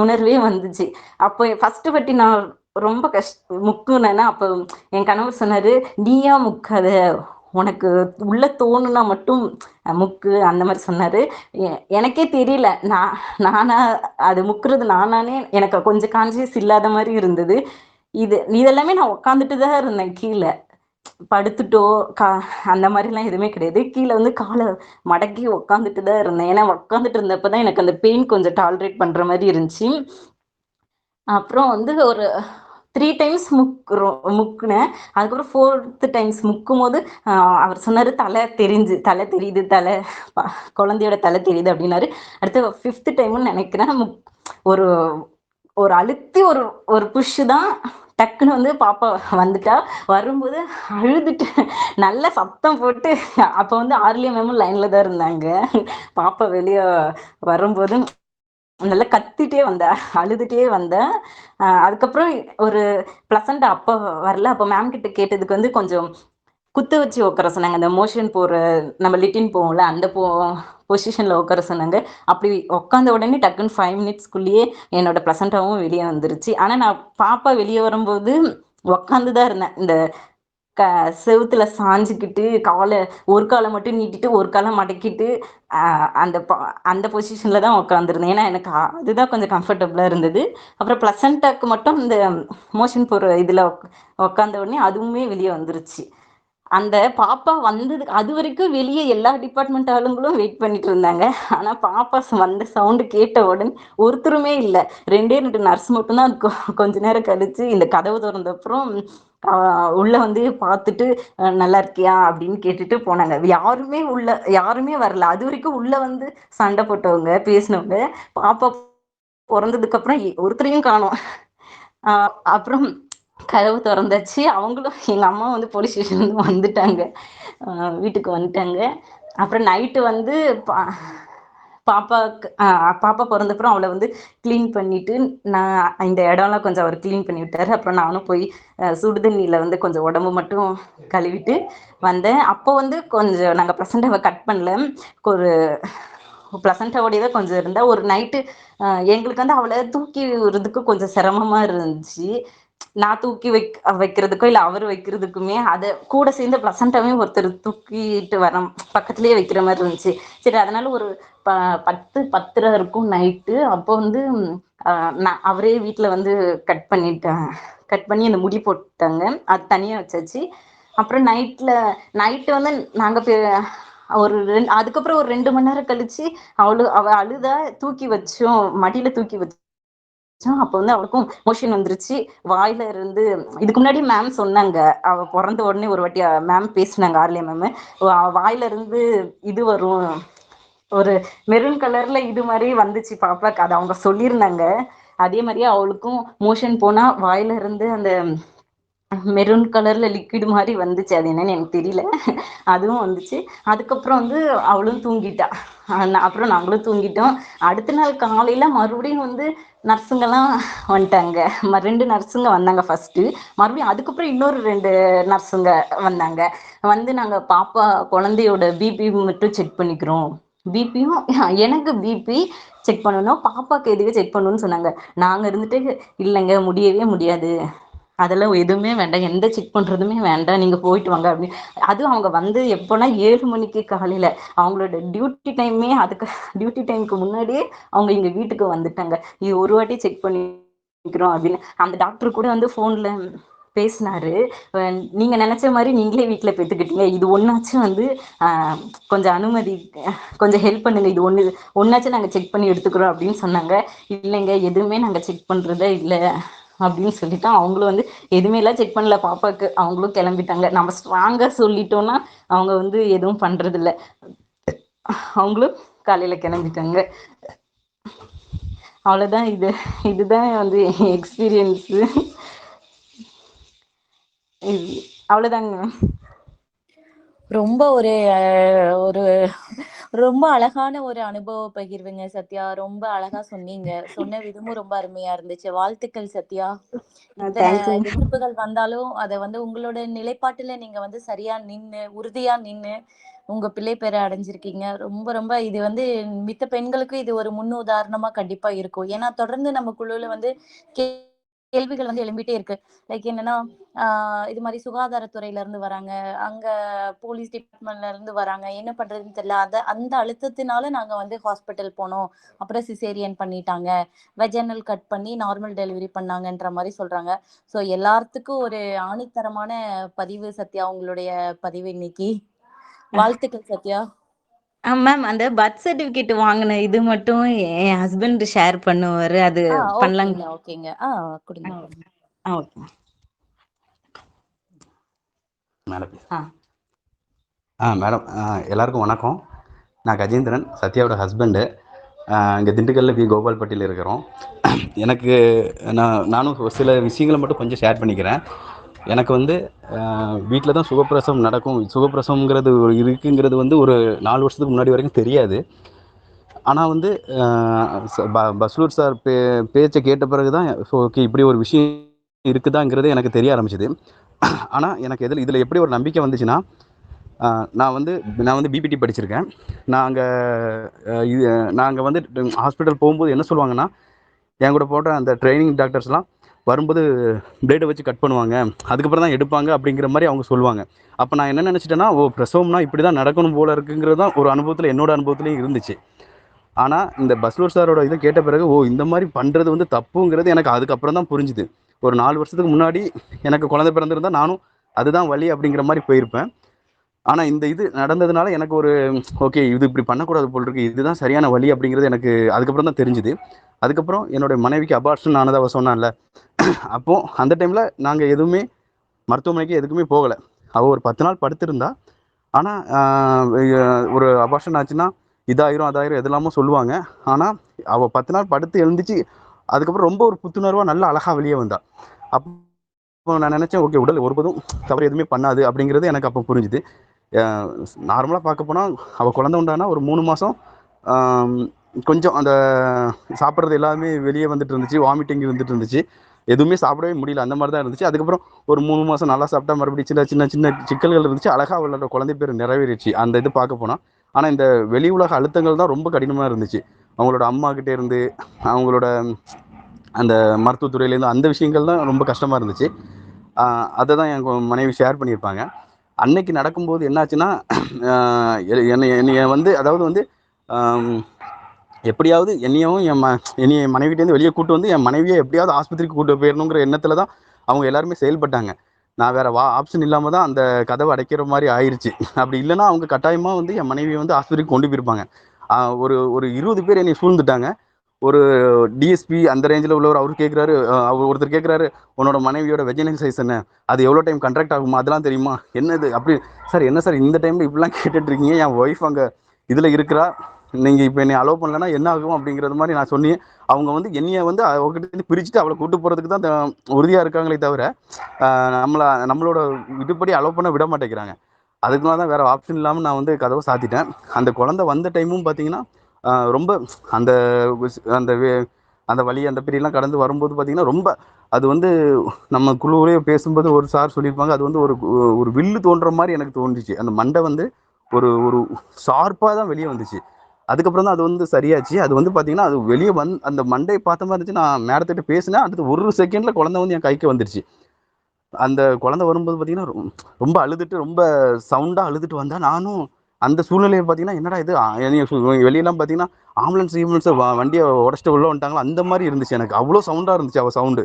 உணர்வே வந்துச்சு. அப்போ ஃபர்ஸ்ட் வாட்டி நான் ரொம்ப முக்குனேன்னா, அப்போ என் கணவர் சொன்னாரு, நீயா முக்காத, உனக்கு உள்ள தோணுனா மட்டும் முக்கு அந்த மாதிரி சொன்னாரு. எனக்கே தெரியல, நானா அது முக்குறது நானானே எனக்கு கொஞ்சம் கான்சியஸ் இல்லாத மாதிரி இருந்தது. இதெல்லாமே நான் உட்காந்துட்டு தான் இருந்தேன் கீழே. படுத்துட்டோ அந்த மாதிரிலாம் எதுவுமே கிடையாது. கீழே வந்து காலை மடக்கி உட்காந்துட்டு தான் இருந்தேன். ஏன்னா உட்காந்துட்டு இருந்தப்பதான் எனக்கு அந்த பெயின் கொஞ்சம் டாலரேட் பண்ற மாதிரி இருந்துச்சு. அப்புறம் வந்து ஒரு 3 டைம்ஸ் முக்குனேன். அதுக்கப்புறம் 4th டைம்ஸ் முக்கும் போது அவர் சொன்னாரு, தலை தெரியுது, குழந்தையோட தலை தெரியுது அப்படின்னாரு. அடுத்து 5th டைம்னு நினைக்கிறேன், ஒரு ஒரு அழுத்தி ஒரு ஒரு புஷ் தான். டக்குன்னு வந்து பாப்பா வந்துட்டா. வரும்போது அழுதுட்டு நல்ல சத்தம் போட்டு, அப்ப வந்து ஆர்லியா மேமும் லைன்ல தான் இருந்தாங்க. பாப்பா வெளியே வரும்போது நல்லா கத்திட்டே வந்தேன், அழுதுட்டே வந்தேன். அதுக்கப்புறம் ஒரு பிளசண்டா அப்போ வரல. அப்போ மேம் கிட்ட கேட்டதுக்கு வந்து கொஞ்சம் குத்து வச்சு உட்கார சொன்னாங்க. அந்த மோஷன் போற, நம்ம லிட்டின் போவோம்ல, அந்த பொசிஷன்ல உட்கார சொன்னாங்க. அப்படி உட்காந்த உடனே டக்குன்னு 5 மினிட்ஸ்க்குள்ளேயே என்னோட பிளசண்டாவும் வெளியே வந்துருச்சு. ஆனா நான் பாப்பா வெளியே வரும்போது உட்காந்துதான் இருந்தேன். இந்த செவுத்துல சாஞ்சுக்கிட்டு ஒரு காலை மட்டும் நீட்டிட்டு ஒரு காலை மடக்கிட்டு அந்த பொசிஷனில் தான் உட்காந்துருந்தேன். ஏன்னா எனக்கு அதுதான் கொஞ்சம் கம்ஃபர்டபுளாக இருந்தது. அப்புறம் ப்ளசண்டாக்கு மட்டும் இந்த மோஷன் போகிற இதில் உட்காந்த உடனே அதுவுமே வெளியே வந்துருச்சு. அந்த பாப்பா வந்தது அது வரைக்கும் வெளியே எல்லா டிபார்ட்மெண்ட் ஆளுங்களும் வெயிட் பண்ணிட்டு இருந்தாங்க. ஆனால் பாப்பா வந்த சவுண்டு கேட்ட உடனே ஒருத்தருமே இல்லை. 2 நர்ஸ் மட்டும்தான் கொஞ்ச நேரம் கழிச்சு இந்த கதவு திறந்தப்புறம் உள்ள வந்து பார்த்துட்டு நல்லா இருக்கியா அப்படின்னு கேட்டுட்டு போனாங்க. யாருமே வரல. அது வரைக்கும் உள்ள வந்து சண்டை போட்டவங்க பேசினவங்க பாப்பா பிறந்ததுக்கு அப்புறம் ஒருத்தரையும் காணோம். அப்புறம் கதவு திறந்தாச்சு. அவங்களும் எங்கள் அம்மா வந்து போலீஸ் ஸ்டேஷன்லேருந்து வந்துட்டாங்க, வீட்டுக்கு வந்துட்டாங்க. அப்புறம் நைட்டு வந்து பாப்பா பிறந்தப்புறம் அவளை வந்து க்ளீன் பண்ணிவிட்டு நான் இந்த இடம்லாம் கொஞ்சம் அவர் க்ளீன் பண்ணி விட்டார். அப்புறம் நானும் போய் சுடுதண்ணியில் வந்து கொஞ்சம் உடம்பு மட்டும் கழுவிட்டு வந்தேன். அப்போ வந்து கொஞ்சம் நாங்கள் ப்ளசண்டாவை கட் பண்ணல, ஒரு ப்ளசண்டாவோடையே தான் கொஞ்சம் இருந்தால். ஒரு நைட்டு எங்களுக்கு வந்து அவளை தூக்கி விடுறதுக்கு கொஞ்சம் சிரமமாக இருந்துச்சு. நான் தூக்கி வைக்கிறதுக்கோ இல்லை அவர் வைக்கிறதுக்குமே அதை கூட சேர்ந்து ப்ளசண்டாவே ஒருத்தர் தூக்கிட்டு வர பக்கத்துலேயே வைக்கிற மாதிரி இருந்துச்சு. சரி, அதனால ஒரு 10:30 இருக்கும் நைட்டு. அப்போ வந்து நான் அவரே வீட்டில் வந்து கட் பண்ணி அந்த முடி போட்டாங்க. அது தனியாக வச்சாச்சு. அப்புறம் நைட்டு வந்து நாங்கள் அதுக்கப்புறம் ஒரு 2 மணி நேரம் கழிச்சு அவள் அழுதா, தூக்கி வச்சோம், மடியில் தூக்கி வச்சோம். அப்போ வந்து அவளுக்கும் மோஷன் வந்துருச்சு. வாயில இருந்து இதுக்கு முன்னாடி மேம் சொன்னாங்க, அவ பிறந்த உடனே ஒரு வாட்டி மேம் பேசினாங்க, ஆர்லியா மேம், வாயில இருந்து இது வரும், ஒரு மெரூன் கலர்ல இது மாதிரி வந்துச்சு பாப்பாக்கு. அது அவங்க சொல்லியிருந்தாங்க. அதே மாதிரியே அவளுக்கும் மோஷன் போனா வாயில இருந்து அந்த மெரூன் கலர்ல லிக்விட் மாதிரி வந்துச்சு. அது என்னன்னு எனக்கு தெரியல, அதுவும் வந்துச்சு. அதுக்கப்புறம் வந்து அவளும் தூங்கிட்டா. அப்புறம் நாங்களும் தூங்கிட்டோம். அடுத்த நாள் காலையில மறுபடியும் வந்து நர்ஸுங்கெல்லாம் வந்துட்டாங்க. 2 நர்ஸுங்க வந்தாங்க ஃபர்ஸ்ட்டு. மறுபடியும் அதுக்கப்புறம் இன்னொரு 2 நர்ஸுங்க வந்தாங்க. வந்து நாங்கள் பாப்பா குழந்தையோட பிபி மட்டும் செக் பண்ணிக்கிறோம், பிபியும் எனக்கு பிபி செக் பண்ணணும், பாப்பாவுக்கு எதுவே செக் பண்ணணும்னு சொன்னாங்க. நாங்கள் இருந்துட்டு இல்லைங்க, முடியவே முடியாது, அதெல்லாம் எதுவுமே வேண்டாம், எந்த செக் பண்ணுறதுமே வேண்டாம், நீங்கள் போயிட்டு வாங்க அப்படின்னு. அதுவும் அவங்க வந்து எப்போனா 7 மணிக்கு காலையில், அவங்களோட டியூட்டி டைமுக்கு முன்னாடியே அவங்க எங்கள் வீட்டுக்கு வந்துட்டாங்க. இது ஒரு வாட்டி செக் பண்ணிக்கிறோம் அப்படின்னு. அந்த டாக்டர் கூட வந்து ஃபோனில் பேசினாரு. நீங்கள் நினச்ச மாதிரி நீங்களே வீட்டில் பெற்றுக்கிட்டீங்க, இது ஒன்றாச்சும் வந்து கொஞ்சம் அனுமதி, கொஞ்சம் ஹெல்ப் பண்ணுங்கள், இது ஒன்றாச்சும் நாங்கள் செக் பண்ணி எடுத்துக்கிறோம் அப்படின்னு சொன்னாங்க. இல்லைங்க, எதுவுமே நாங்கள் செக் பண்ணுறதே இல்லை அப்படின்னு சொல்லிட்டு அவங்களும் வந்து எதுவுமே எல்லாம் செக் பண்ணல பாப்பாவுக்கு. அவங்களும் கிளம்பிட்டாங்க. நம்ம ஸ்ட்ராங்காக சொல்லிட்டோம்னா அவங்க வந்து எதுவும் பண்ணுறதில்ல. அவங்களும் காலையில் கிளம்பிட்டாங்க. அவ்வளோதான். இதுதான் வந்து எக்ஸ்பீரியன்ஸு. அவ்வளோதாங்க. ரொம்ப ஒரு ரொம்ப அழகான ஒரு அனுபவ பகிர்வுங்க சத்யா. ரொம்ப அழகா சொன்னீங்க. சொன்ன விதமும் ரொம்ப அருமையா இருந்துச்சு. வாழ்த்துக்கள் சத்யா. இத்தனை தேங்க்யூங்க. எதிர்ப்புகள் வந்தாலும் அதை வந்து உங்களோட நிலைப்பாட்டுல நீங்க வந்து சரியா நின்னு, உறுதியா நின்னு உங்க பிள்ளை பேரை அடைஞ்சிருக்கீங்க. ரொம்ப ரொம்ப இது வந்து மித்த பெண்களுக்கு இது ஒரு முன் உதாரணமா கண்டிப்பா இருக்கும். ஏன்னா தொடர்ந்து நம்ம குழுல வந்து கேள்விகள் வந்து எழும்பிட்டே இருக்கு. லைக் என்னன்னா, இது மாதிரி சுகாதாரத்துறையில இருந்து வராங்க, அங்க போலீஸ் டிபார்ட்மெண்ட்ல இருந்து வராங்க, என்ன பண்றதுன்னு தெரியல. அந்த அழுத்தத்தினால நாங்க வந்து ஹாஸ்பிட்டல் போனோம், அப்புறம் சிசேரியன் பண்ணிட்டாங்க, வெஜைனல் கட் பண்ணி நார்மல் டெலிவரி பண்ணாங்கன்ற மாதிரி சொல்றாங்க. ஸோ எல்லாத்துக்கும் ஒரு ஆணித்தரமான பதிவு சத்யா, உங்களுடைய பதிவு இன்னைக்கு. வாழ்த்துக்கள் சத்யா. மேம், அந்த பர்த் சர்டிஃபிகேட் வாங்கின இது மட்டும் என் ஹஸ்பண்ட் ஷேர் பண்ணுவார், அது ஓகேங்க பண்ணலாங்களா? ஓகேங்க. கொடுங்க கொடுங்க. ஓகே. மேடம் மேடம், எல்லாருக்கும் வணக்கம். நான் கஜேந்திரன், சத்யாவோட ஹஸ்பண்டு. இங்கே திண்டுக்கல்லில் கோபால்பட்டியில் இருக்கிறோம். எனக்கு நானும் சில விஷயங்களை மட்டும் கொஞ்சம் ஷேர் பண்ணிக்கிறேன். எனக்கு வந்து வீட்டில் தான் சுகப்பிரசவம் நடக்கும், சுகப்பிரசவங்கிறது இருக்குங்கிறது வந்து ஒரு 4 வருஷத்துக்கு முன்னாடி வரைக்கும் தெரியாது. ஆனால் வந்து பஸ்லூர் சார் பேச்சை கேட்ட பிறகு தான் ஓகே, இப்படி ஒரு விஷயம் இருக்குதாங்கிறது எனக்கு தெரிய ஆரம்பிச்சிது. ஆனால் எனக்கு இதில் எப்படி ஒரு நம்பிக்கை வந்துச்சுன்னா, நான் வந்து பிபிடி படிச்சிருக்கேன். நாங்கள் வந்து ஹாஸ்பிட்டல் போகும்போது என்ன சொல்லுவாங்கன்னா, என் கூட போட்ட அந்த ட்ரைனிங் டாக்டர்ஸ்லாம் வரும்போது பிளேடை வச்சு கட் பண்ணுவாங்க, அதுக்கப்புறம் தான் எடுப்பாங்க அப்படிங்கிற மாதிரி அவங்க சொல்லுவாங்க. அப்போ நான் என்ன நினச்சிட்டேன்னா, ஓ பிரசவம்னா இப்படி தான் நடக்கணும் போல இருக்குங்கிறது தான் ஒரு அனுபவத்தில் என்னோட அனுபவத்துலேயும் இருந்துச்சு. ஆனால் இந்த பஸ்லூர் சாரோட இதை கேட்ட பிறகு ஓ இந்த மாதிரி பண்ணுறது வந்து தப்புங்கிறது எனக்கு அதுக்கப்புறம் தான் புரிஞ்சுது. ஒரு 4 வருஷத்துக்கு முன்னாடி எனக்கு குழந்தை பிறந்திருந்தா நானும் அதுதான் வழி அப்படிங்கிற மாதிரி போயிருப்பேன். ஆனால் இந்த இது நடந்ததுனால எனக்கு ஒரு ஓகே இது இப்படி பண்ணக்கூடாது போல் இருக்கு, இதுதான் சரியான வழி அப்படிங்கிறது எனக்கு அதுக்கப்புறம் தான் தெரிஞ்சுது. அதுக்கப்புறம் என்னோட மனைவிக்கு அபார்ஷன் ஆனதாக அவ சொன்னான்ல, அப்போது அந்த டைமில் நாங்கள் எதுவுமே மருத்துவமனைக்கு எதுக்குமே போகலை. அவள் ஒரு 10 நாள் படுத்திருந்தா. ஆனால் ஒரு அபார்ஷன் ஆச்சுன்னா இதாயிரும் அதாயிரும் எதெல்லாமோ சொல்லுவாங்க. ஆனால் அவள் 10 நாள் படுத்து எழுந்துச்சு அதுக்கப்புறம் ரொம்ப ஒரு புத்துணர்வாக நல்லா அழகாக வெளியே வந்தா. அப்போ நான் நினச்சேன் ஓகே உடல் ஒருபோதும் தவறு எதுவுமே பண்ணாது அப்படிங்கிறது எனக்கு அப்போ புரிஞ்சுது. நார்மலாக பார்க்க போனால் அவள் குழந்தை உண்டானா ஒரு 3 மாதம் கொஞ்சம் அந்த சாப்பிட்றது எல்லாமே வெளியே வந்துட்டு இருந்துச்சு, வாமிட்டிங் வந்துட்டு இருந்துச்சு, எதுவுமே சாப்பிடவே முடியல, அந்த மாதிரி தான் இருந்துச்சு. அதுக்கப்புறம் ஒரு 3 மாதம் நல்லா சாப்பிட்டா மறுபடியும் சின்ன சின்ன சின்ன சிக்கல்கள் இருந்துச்சு, அழகாக அவளோட குழந்தை பேர் நிறைவேறிடுச்சு அந்த இது பார்க்க போனால். ஆனால் இந்த வெளி உலக அழுத்தங்கள் தான் ரொம்ப கடினமாக இருந்துச்சு. அவங்களோட அம்மா கிட்டே இருந்து, அவங்களோட அந்த மருத்துவத்துறையிலேருந்து அந்த விஷயங்கள் தான் ரொம்ப கஷ்டமாக இருந்துச்சு. அதை தான் என் மனைவி ஷேர் பண்ணியிருப்பாங்க. அன்னைக்கு நடக்கும்போது என்னாச்சுன்னா, என்னைய வந்து அதாவது வந்து எப்படியாவது என்னையும் என்னைய என் மனைவிட்டேருந்து வெளியே கூட்டு வந்து என் மனைவியை எப்படியாவது ஆஸ்பத்திரிக்கு கூட்டு போயிடணுங்கிற எண்ணத்தில் தான் அவங்க எல்லாருமே செயல்பட்டாங்க. நான் வேற ஆப்ஷன் இல்லாமல் தான் அந்த கதவை அடைக்கிற மாதிரி ஆயிடுச்சு. அப்படி இல்லைன்னா அவங்க கட்டாயமாக வந்து என் மனைவியை வந்து ஆஸ்பத்திரிக்கு கொண்டு போயிருப்பாங்க. ஒரு ஒரு 20 பேர் என்னை சூழ்ந்துட்டாங்க. ஒரு டிஎஸ்பி அந்த ரேஞ்சில் உள்ளவர் அவர் கேட்குறாரு, அவர் ஒருத்தர் கேட்குறாரு, உன்னோட மனைவியோட வெஜினல் சைஸ் என்ன, அது எவ்வளோ டைம் கண்ட்ராக்ட் ஆகுமா, அதெல்லாம் தெரியுமா, என்னது அப்படி. சார் என்ன சார் இந்த டைமில் இப்படிலாம் கேட்டுட்ருக்கீங்க, என் ஒய்ஃப் அங்கே இதில் இருக்கிறா, நீங்கள் இப்போ என்னை அலோவ் பண்ணலன்னா என்ன ஆகும் அப்படிங்கிறது மாதிரி நான் சொன்னேன். அவங்க வந்து என்னையை வந்து அவங்ககிட்ட பிரிச்சுட்டு அவளை கூட்டு போகிறதுக்கு தான் உறுதியாக இருக்காங்களே தவிர நம்மளோட இதுபடி அலோவ் பண்ண விட மாட்டேங்கிறாங்க. அதுக்குனால தான் வேறு ஆப்ஷன் இல்லாமல் நான் வந்து கதவை சாத்திட்டேன். அந்த குழந்தை வந்த டைமும் பார்த்தீங்கன்னா ரொம்ப அந்த அந்த அந்த வழி அந்த பீரியட்லாம் கடந்து வரும்போது பார்த்தீங்கன்னா ரொம்ப அது வந்து நம்ம குழுவிலேயே பேசும்போது ஒரு சார் சொல்லியிருப்பாங்க, அது வந்து ஒரு ஒரு வில்லு தோன்ற மாதிரி எனக்கு தோன்றுச்சு. அந்த மண்டை வந்து ஒரு ஒரு ஷார்ப்பாக தான் வெளியே வந்துச்சு. அதுக்கப்புறம் தான் அது வந்து சரியாச்சு. அது வந்து பார்த்தீங்கன்னா அது வெளியே அந்த மண்டையை பார்த்த மாதிரி இருந்துச்சு. நான் மேடத்திட்ட பேசினேன், அடுத்து ஒரு செகண்டில் குழந்தை வந்து என் கைக்கு வந்துருச்சு. அந்த குழந்தை வரும்போது பார்த்தீங்கன்னா ரொம்ப அழுதுட்டு ரொம்ப சவுண்டாக அழுதுட்டு வந்தா. நானும் அந்த சூழ்நிலையை பார்த்தீங்கன்னா என்னடா இது வெளியெல்லாம் பார்த்தீங்கன்னா ஆம்புலன்ஸ் வண்டியை உடச்சிட்டு உள்ள வந்துட்டாங்களா அந்த மாதிரி இருந்துச்சு. எனக்கு அவ்வளோ சவுண்டாக இருந்துச்சு அவள் சவுண்டு.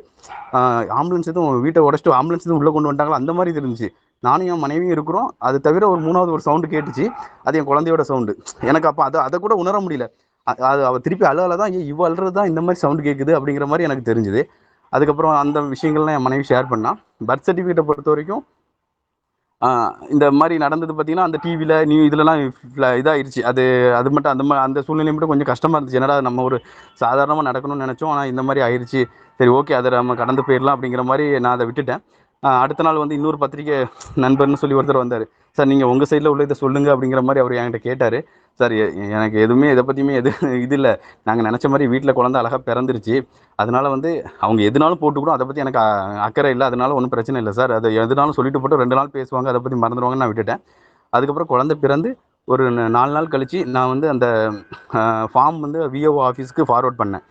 ஆம்புலன்ஸ் எதுவும் வீட்டை உடச்சிட்டு ஆம்புலன்ஸ் எதுவும் உள்ளே கொண்டு வந்துட்டாங்களா அந்த மாதிரி இருந்துச்சு. நானும் என் மனைவியும் இருக்கிறோம். அது தவிர ஒரு 3வது ஒரு சவுண்டு கேட்டுச்சு, அது என் குழந்தையோட சவுண்டு. எனக்கு அப்போ அதை கூட உணர முடியல. அது அவள் திருப்பி தான் இவ அழுறது தான் இந்த மாதிரி சவுண்டு கேட்குது அப்படிங்கிற மாதிரி எனக்கு தெரிஞ்சுது. அதுக்கப்புறம் அந்த விஷயங்கள்லாம் என் மனைவி ஷேர் பண்ணா. பர்த் சர்டிஃபிகேட்டை பொறுத்த வரைக்கும் இந்த மாதிரி நடந்தது பார்த்தீங்கன்னா, அந்த டிவியில் இதுலலாம் இதாகிடுச்சு. அது மட்டும் அந்த சூழ்நிலை மட்டும் கொஞ்சம் கஷ்டமாக இருந்துச்சு. என்னடா நம்ம ஒரு சாதாரணமாக நடக்கணும்னு நினச்சோம், ஆனால் இந்த மாதிரி ஆயிடுச்சு. சரி ஓகே, அதை நம்ம கடந்து போயிடலாம் அப்படிங்கிற மாதிரி நான் அதை விட்டுட்டேன். அடுத்த நாள் வந்து இன்னொரு பத்திரிக்கை நண்பர்னு சொல்லி ஒருத்தர் வந்தார். சார் நீங்கள் உங்கள் சைடில் உள்ள இதை சொல்லுங்கள் அப்படிங்கிற மாதிரி அவர் என்கிட்ட கேட்டார். சார் எனக்கு எதுவுமே இதை பற்றியுமே இது இல்லை. நாங்கள் நினச்ச மாதிரி வீட்டில் குழந்தை அழகாக பிறந்துருச்சு. அதனால வந்து அவங்க எதுனாலும் போட்டுக்கூடும், அதை பற்றி எனக்கு அக்கறை இல்லை, அதனால ஒன்றும் பிரச்சனை இல்லை சார். அதை எதுனாலும் சொல்லிட்டு போட்டு 2 நாள் பேசுவாங்க, அதை பற்றி மறந்துடுவாங்கன்னு நான் விட்டுட்டேன். அதுக்கப்புறம் குழந்தை பிறந்து ஒரு 4 நாள் கழித்து நான் வந்து அந்த ஃபார்ம் வந்து விஓஓ ஆஃபீஸ்க்கு ஃபார்வர்ட் பண்ணேன்.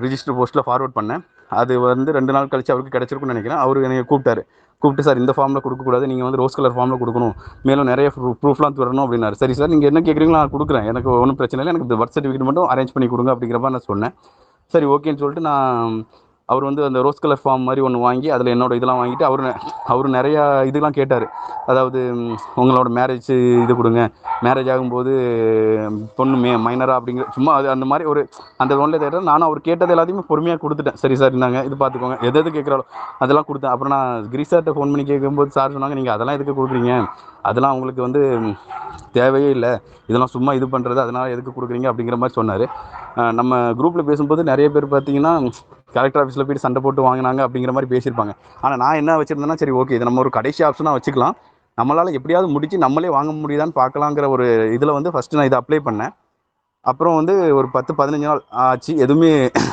ரிஜிஸ்டர் போஸ்ட்டில் ஃபார்வர்ட் பண்ணேன். அது வந்து 2 நாள் கழித்து அவருக்கு கிடச்சிருக்குன்னு நினைக்கிறேன். அவர் என்னை கூப்பிட்டு சார் இந்த ஃபார்மில் கொடுக்கக்கூடாது, நீங்கள் வந்து ரோஸ் கலர் ஃபார்மில் கொடுக்கணும், மேலும் நிறைய ப்ரூஃப்லாம் தரணும் அப்படின்னாரு. சரி சார் நீங்கள் என்ன கேட்குறீங்களோ நான் கொடுக்குறேன், எனக்கு ஒன்றும் பிரச்சனை இல்லை, எனக்கு இந்த பர்த் சர்டிஃபிகேட் மட்டும் அரேஞ்ச் பண்ணி கொடுங்க அப்படிங்கிற மாதிரி நான் சொன்னேன். சரி ஓகேன்னு சொல்லிட்டு அவர் வந்து அந்த ரோஸ் கலர் ஃபார்ம் மாதிரி ஒன்று வாங்கி அதில் என்னோட இதெல்லாம் வாங்கிட்டு அவர் நிறையா இதெல்லாம் கேட்டார். அதாவது உங்களோட மேரேஜ் இது கொடுங்க, மேரேஜ் ஆகும்போது பொண்ணு மைனரா அப்படிங்கிற சும்மா அது அந்த மாதிரி ஒரு அந்த ஒன்றில் தேட்டர். நானும் அவர் கேட்டது எல்லாத்தையுமே பொறுமையாக கொடுத்துட்டேன். சரி சார் இருந்தாங்க இது பார்த்துக்கோங்க, எது கேட்குறாலும் அதெல்லாம் கொடுத்தேன். அப்புறம் நான் கிரீஷார்ட்ட ஃபோன் பண்ணி கேட்கும்போது சார் சொன்னாங்க, நீங்கள் அதெல்லாம் எதுக்கு கொடுக்குறீங்க, அதெல்லாம் உங்களுக்கு வந்து தேவையே இல்லை, இதெல்லாம் சும்மா இது பண்ணுறது, அதனால் எதுக்கு கொடுக்குறீங்க அப்படிங்கிற மாதிரி சொன்னார். நம்ம குரூப்பில் பேசும்போது நிறைய பேர் பார்த்தீங்கன்னா கலெக்டர் ஆஃபீஸில் போய்ட்டு சண்டை போட்டு வாங்கினாங்க அப்படிங்கிற மாதிரி பேசியிருப்பாங்க. ஆனால் நான் என்ன வச்சுருந்தேன்னா, சரி ஓகே இதை நம்ம ஒரு கடைசி ஆப்ஷனாக வச்சுக்கலாம், நம்மளால் எப்படியாவது முடிச்சு நம்மளே வாங்க முடியுதான்னு பார்க்கலாங்கிற ஒரு இதில் வந்து ஃபஸ்ட்டு நான் இதை அப்ளை பண்ணேன். அப்புறம் வந்து ஒரு 10-15 நாள் ஆச்சு, எதுவுமே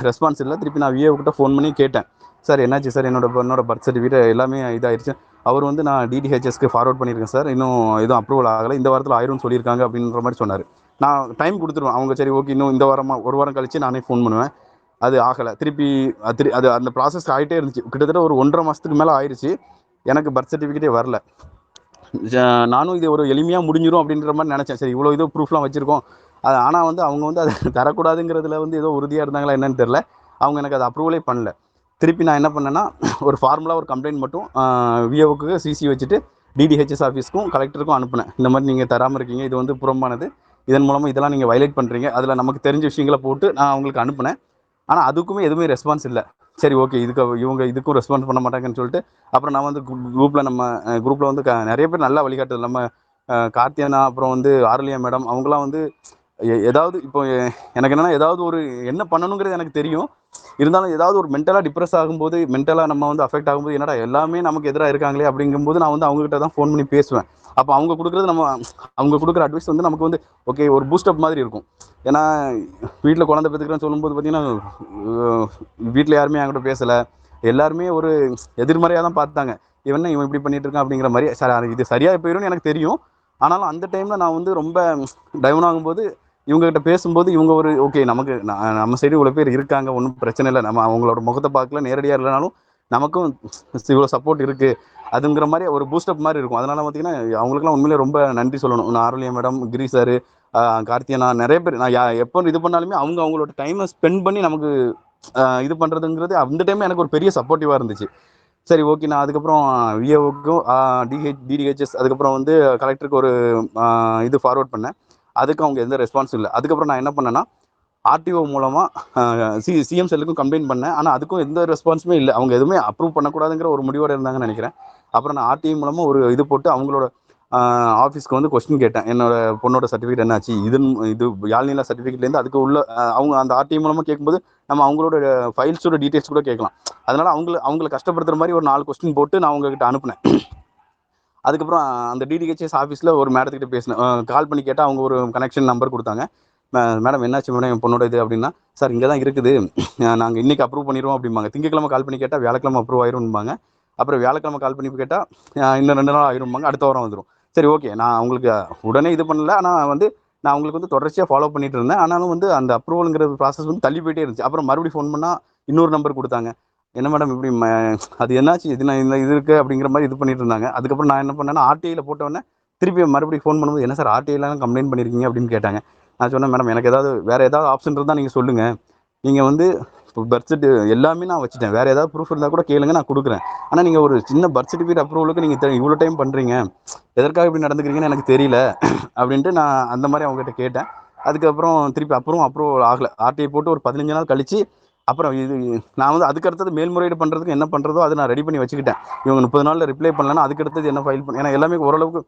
ரெஸ்பான்ஸ் இல்லை. திருப்பி நான் விஏஓக்கிட்ட ஃபோன் பண்ணி கேட்டேன், சார் என்னாச்சு சார், என்னோட பர்த் சர்டிஃபிகேட் எல்லாமே இதாகிடுச்சு. அவர் வந்து நான் டிடிஹெச்எஸ்க்கு ஃபார்வர்ட் பண்ணியிருக்கேன் சார், இன்னும் எதுவும் அப்ரூவல் ஆகலை, இந்த வாரத்தில் ஆயிரும்னு சொல்லியிருக்காங்க அப்படின்ற மாதிரி சொன்னார். நான் டைம் கொடுத்துருவேன் அவங்க, சரி ஓகே இன்னும் இந்த வாரமாக ஒரு வாரம் கழித்து நானே ஃபோன் பண்ணுவேன். அது ஆகலை. திருப்பி அது அந்த ப்ராசஸ் ஆகிட்டே இருந்துச்சு. கிட்டத்தட்ட ஒரு 1.5 மாதத்துக்கு மேலே ஆயிடுச்சு. எனக்கு பர்த் சர்டிஃபிகேட்டே வரல. நானும் இது ஒரு எளிமையாக முடிஞ்சிடும் அப்படின்ற மாதிரி நினச்சேன். சரி இவ்வளோ இது ப்ரூஃப்லாம் வச்சுருக்கோம். அது ஆனால் வந்து அவங்க வந்து அதை தரக்கூடாதுங்கிறதுல வந்து ஏதோ உறுதியாக இருந்தாங்களா என்னன்னு தெரில. அவங்க எனக்கு அதை அப்ரூவலே பண்ணல. திருப்பி நான் என்ன பண்ணேன்னா, ஒரு ஃபார்முலா ஒரு கம்ப்ளைண்ட் மட்டும் விஓவுக்கு சிசி வச்சுட்டு டிடிஹெச்எஸ் ஆஃபீஸ்க்கும் கலெக்டருக்கும் அனுப்புனேன். இந்த மாதிரி நீங்கள் தராமல் இருக்கீங்க, இது வந்து புறம்பானது, இதன் மூலமாக இதெல்லாம் நீங்கள் வயலேட் பண்ணுறீங்க, அதில் நமக்கு தெரிஞ்ச விஷயங்களை போட்டு நான் அவங்களுக்கு அனுப்புனேன். ஆனால் அதுக்குமே எதுவுமே ரெஸ்பான்ஸ் இல்லை. சரி ஓகே, இவங்க இதுக்கும் ரெஸ்பான்ஸ் பண்ண மாட்டாங்கன்னு சொல்லிட்டு அப்புறம் நான் வந்து குரூப்பில் நம்ம குரூப்பில் வந்து நிறைய பேர் நல்லா வழிகாட்டுது. நம்ம கார்த்தியானா, அப்புறம் வந்து ஆரலியா மேடம், அவங்களாம் வந்து ஏதாவது இப்போ எனக்கு என்னென்னா ஏதாவது ஒரு என்ன பண்ணணுங்கிறது எனக்கு தெரியும். இருந்தாலும் ஏதாவது ஒரு மென்டலாக டிப்ரெஸ் ஆகும்போது, மென்டலாக நம்ம வந்து அஃபெக்ட் ஆகும்போது, என்னடா எல்லாமே நமக்கு எதிராக இருக்காங்களே அப்படிங்கும்போது நான் வந்து அவங்ககிட்ட தான் ஃபோன் பண்ணி பேசுவேன். அப்போ அவங்க கொடுக்குறது அவங்க கொடுக்குற அட்வைஸ் வந்து நமக்கு வந்து ஓகே ஒரு பூஸ்டப் மாதிரி இருக்கும். ஏன்னா வீட்டில் குழந்தை பெற்றுக்கிறேன்னு சொல்லும்போது பார்த்தீங்கன்னா, வீட்டில் யாருமே என்கிட்ட பேசலை. எல்லாருமே ஒரு எதிர்மறையாக தான் பார்த்தாங்க. இவன் இப்படி பண்ணிட்டு இருக்கான் அப்படிங்கிற மாதிரி. சார் இது சரியாக போயிடும்னு எனக்கு தெரியும். ஆனாலும் அந்த டைமில் நான் வந்து ரொம்ப டவுன் ஆகும்போது இவங்ககிட்ட பேசும்போது இவங்க ஒரு ஓகே நமக்கு நம்ம சைடு இவ்வளோ பேர் இருக்காங்க, ஒன்றும் பிரச்சனை இல்லை, நம்ம அவங்களோட முகத்தை பார்க்கல, நேரடியாக இல்லைனாலும் நமக்கும் இவ்வளோ சப்போர்ட் இருக்குது அதுங்கிற மாதிரி ஒரு பூஸ்டப் மாதிரி இருக்கும். அதனால் பார்த்தீங்கன்னா அவங்களுக்குலாம் உண்மையிலே ரொம்ப நன்றி சொல்லணும். நான் ஆரலியா மேடம், கிரி சார், கார்த்தியனா, நிறைய பேர் நான் எப்போ இது பண்ணாலுமே அவங்களோட டைமை ஸ்பெண்ட் பண்ணி நமக்கு இது பண்ணுறதுங்கிறது அந்த டைமில் எனக்கு ஒரு பெரிய சப்போர்ட்டிவாக இருந்துச்சு. சரி ஓகே, நான் அதுக்கப்புறம் விஏஓக்கும் டிடிஹெச்எஸ் அதுக்கப்புறம் வந்து கலெக்டருக்கு ஒரு இது ஃபார்வர்ட் பண்ணேன். அதுக்கு அவங்க எந்த ரெஸ்பான்ஸும் இல்லை. அதுக்கப்புறம் நான் என்ன பண்ணேன்னா, ஆர்டிஓ மூலமாக சிஎம் செல்லுக்கும் கம்ப்ளைண்ட் பண்ணேன். ஆனால் அதுக்கும் எந்த ரெஸ்பான்ஸுமே இல்லை. அவங்க எதுவுமே அப்ரூவ் பண்ணக்கூடாதுங்கிற ஒரு முடிவோடு இருந்தாங்கன்னு நினைக்கிறேன். அப்புறம் நான் ஆர்டிஓ மூலமாக ஒரு இது போட்டு அவங்களோட ஆஃபீஸ்க்கு வந்து கொஸ்டின் கேட்டேன். என்னோட பொண்ணோட சர்டிஃபிகேட் என்னாச்சு, இது யாழ்நிலா சர்டிஃபிகேட்லேருந்து அதுக்கு உள்ள அவங்க அந்த ஆர்டிஓ மூலமாக கேட்கும்போது நம்ம அவங்களோட ஃபைல்ஸோட டீட்டெயில்ஸ் கூட கேட்கலாம். அதனால் அவங்களை கஷ்டப்படுத்துகிற மாதிரி ஒரு 4 கொஸ்டின் போட்டு நான் அவங்ககிட்ட அனுப்புனேன். அதுக்கப்புறம் அந்த டிடிஹெச்எஸ் ஆஃபீஸில் ஒரு மேடத்துக்கிட்ட பேசினேன். கால் பண்ணி கேட்டால் அவங்க ஒரு கனெக்ஷன் நம்பர் கொடுத்தாங்க. மேடம் என்னாச்சு மேடம் என் பொண்ணோட இது அப்படின்னா, சார் இங்கே தான் இருக்குது, நாங்கள் இன்றைக்கி அப்ரூவ் பண்ணிடுவோம் அப்படிம்பாங்க. திங்கக்கிழமை கால் பண்ணி கேட்டால் வியாழக்கிழமை அப்ரூவ் ஆயிரும்பாங்க. அப்புறம் வியாழக்கிழமை கால் பண்ணி கேட்டால் இன்னும் 2 நாள் ஆயிரும்பாங்க, அடுத்த வாரம் வந்துடும். சரி ஓகே, நான் அவங்களுக்கு உடனே இது பண்ணல. ஆனால் வந்து நான் அவங்களுக்கு வந்து தொடர்ச்சியாக ஃபாலோ பண்ணிட்டு இருந்தேன். ஆனாலும் வந்து அந்த அப்ரூவலுங்கிற ப்ராசஸ் வந்து தள்ளி போயிட்டே இருந்துச்சு. அப்புறம் மறுபடியும் ஃபோன் பண்ணால் இன்னொரு நம்பர் கொடுத்தாங்க. என்ன மேடம் இப்படி அது என்னாச்சு, இது நான் இது இருக்குது அப்படிங்கிற மாதிரி இது பண்ணிட்டு இருந்தாங்க. அதுக்கப்புறம் நான் என்ன பண்ணேன்னா, ஆர்டிஐயில் போட்டோன்னே திருப்பி மறுபடியும் ஃபோன் பண்ணும்போது, என்ன சார் ஆர்டிஐலாம் கம்ப்ளைண்ட் பண்ணியிருக்கீங்க அப்படின்னு கேட்டாங்க. நான் சொன்னேன், மேடம் எனக்கு வேறு ஏதாவது ஆப்ஷன் இருந்தால் நீங்கள் சொல்லுங்கள். நீங்கள் வந்து இப்போ பர்த் சர்டிஃபிகேட் எல்லாமே நான் வச்சுட்டேன், வேறு ஏதாவது ப்ரூஃப் இருந்தால் கூட கேளுங்க, நான் கொடுக்குறேன். ஆனால் நீங்கள் ஒரு சின்ன பர்த் சர்டிஃபிகேட் அப்ரூவலுக்கு நீங்கள் இவ்வளோ டைம் பண்ணுறீங்க, எதற்காக இப்படி நடந்துக்கிறீங்கன்னு எனக்கு தெரியல அப்படின்ட்டு நான் அந்த மாதிரி அவங்ககிட்ட கேட்டேன். அதுக்கப்புறம் திருப்பி அப்ரூவல் ஆகலை. ஆர்டிஐ போட்டு ஒரு 15 நாள் கழிச்சு அப்புறம் நான் வந்து அதுக்கு அடுத்தது மேல்முறையீடு பண்ணுறதுக்கு என்ன பண்ணுறதோ அதை நான் ரெடி பண்ணி வச்சுக்கிட்டேன். இவங்க 30 நாளில் ரிப்ளை பண்ணலன்னா அதுக்கு அடுத்தது என்ன ஃபைல் பண்ண, ஏன்னா எல்லாமே ஓரளவுக்கு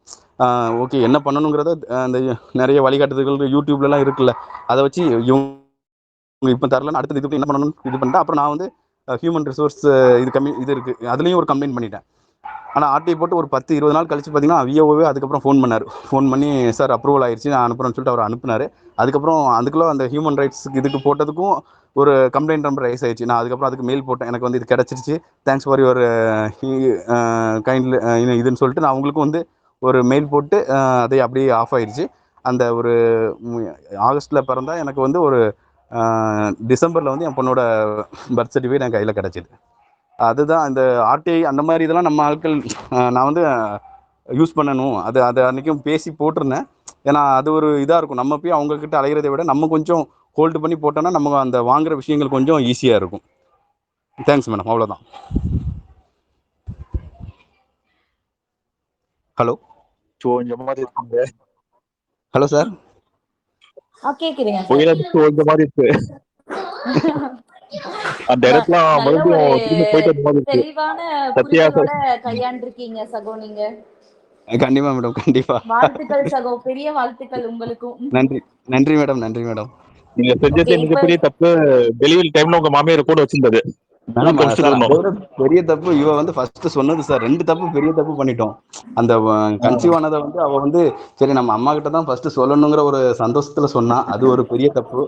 ஓகே என்ன பண்ணணுங்கிறத அந்த நிறைய வழிகாட்டுதல்கள் யூடியூப்லலாம் இருக்குல்ல, அதை வச்சு இவங்க இப்போ தரலன்னு அடுத்தது இதுக்கு என்ன பண்ணணும்னு இது பண்ணிட்டேன். அப்புறம் நான் வந்து ஹியூமன் ரிசோர்ஸ் இது இருக்குது, அதுலேயும் ஒரு கம்ப்ளைண்ட் பண்ணிட்டேன். ஆனால் ஆர்டிஐ போட்டு ஒரு 10-20 நாள் கழிச்சு பார்த்தீங்கன்னா விஓவே அதுக்கப்புறம் ஃபோன் பண்ணார். ஃபோன் பண்ணி சார் அப்ரூவல் ஆயிடுச்சு, நான் அனுப்புகிறேன்னு சொல்லிட்டு அவர் அனுப்புனார். அதுக்கப்புறம் அதுக்குள்ளே அந்த ஹியூமன் ரைட்ஸ் இதுக்கு போட்டதுக்கும் ஒரு கம்ப்ளைண்ட் நம்பர் ரைஸ் ஆயிடுச்சு. நான் அதுக்கப்புறம் அதுக்கு மெயில் போட்டேன், எனக்கு வந்து இது கிடச்சிருச்சு, தேங்க்ஸ் ஃபார் யுவர் கைண்ட்லி இதுன்னு சொல்லிட்டு நான் அவங்களுக்கும் வந்து ஒரு மெயில் போட்டு அதை அப்படியே ஆஃப் ஆயிடுச்சு. அந்த ஒரு ஆகஸ்ட்டில் பிறந்தா எனக்கு வந்து ஒரு டிசம்பரில் வந்து என் பொண்ணோட பர்த் சர்டிஃபிகேட் என் கையில் கிடச்சிது. அதுதான் அந்த ஆர்டிஐ அந்த மாதிரி இதெல்லாம் நம்ம ஆட்கள் நான் வந்து யூஸ் பண்ணணும். அதை அன்றைக்கும் பேசி போட்டிருந்தேன். ஏன்னா அது ஒரு இதாக இருக்கும், நம்ம போய் அவங்கக்கிட்ட அலைகிறதை விட நம்ம கொஞ்சம் ஹோல்டு பண்ணி போட்டோன்னா நம்ம அந்த வாங்குகிற விஷயங்கள் கொஞ்சம் ஈஸியாக இருக்கும். தேங்க்ஸ் மேடம், அவ்வளோதான். ஹலோ ஹலோ சார், கேக்குதுங்க சார். புயல மாதிரி இருக்கு அந்த இடத்துல நல்ல ஒரு மறுபடியும் போயிட்டு வந்த மாதிரி இருக்கு. தெளிவான சத்யா புரிதலோட கையாண்டிருக்கீங்க சகோ. நீங்க கண்டிப்பாக மேடம், கண்டிப்பாக. வாழ்த்துக்கள் சகோ, பெரிய வாழ்த்துக்கள் உங்களுக்கும். நன்றி நன்றி மேடம், நன்றி மேடம். நீங்க செஞ்சது மிகப்பெரிய தப்பு. டெலிவரி டைம்ல உங்க மாமியார் கூட வச்சிருந்தது மேடம் சார், அதை விட பெரிய தப்பு இவ வந்து ஃபர்ஸ்ட் சொன்னது சார். 2 தப்பு பெரிய தப்பு பண்ணிட்டோம். அந்த கன்சீவ் ஆனதை வந்து அவ வந்து சரி நம்ம அம்மா கிட்ட தான் ஃபர்ஸ்ட் சொல்லணுங்கிற ஒரு சந்தோஷத்துல சொன்னா, அது ஒரு பெரிய தப்பு.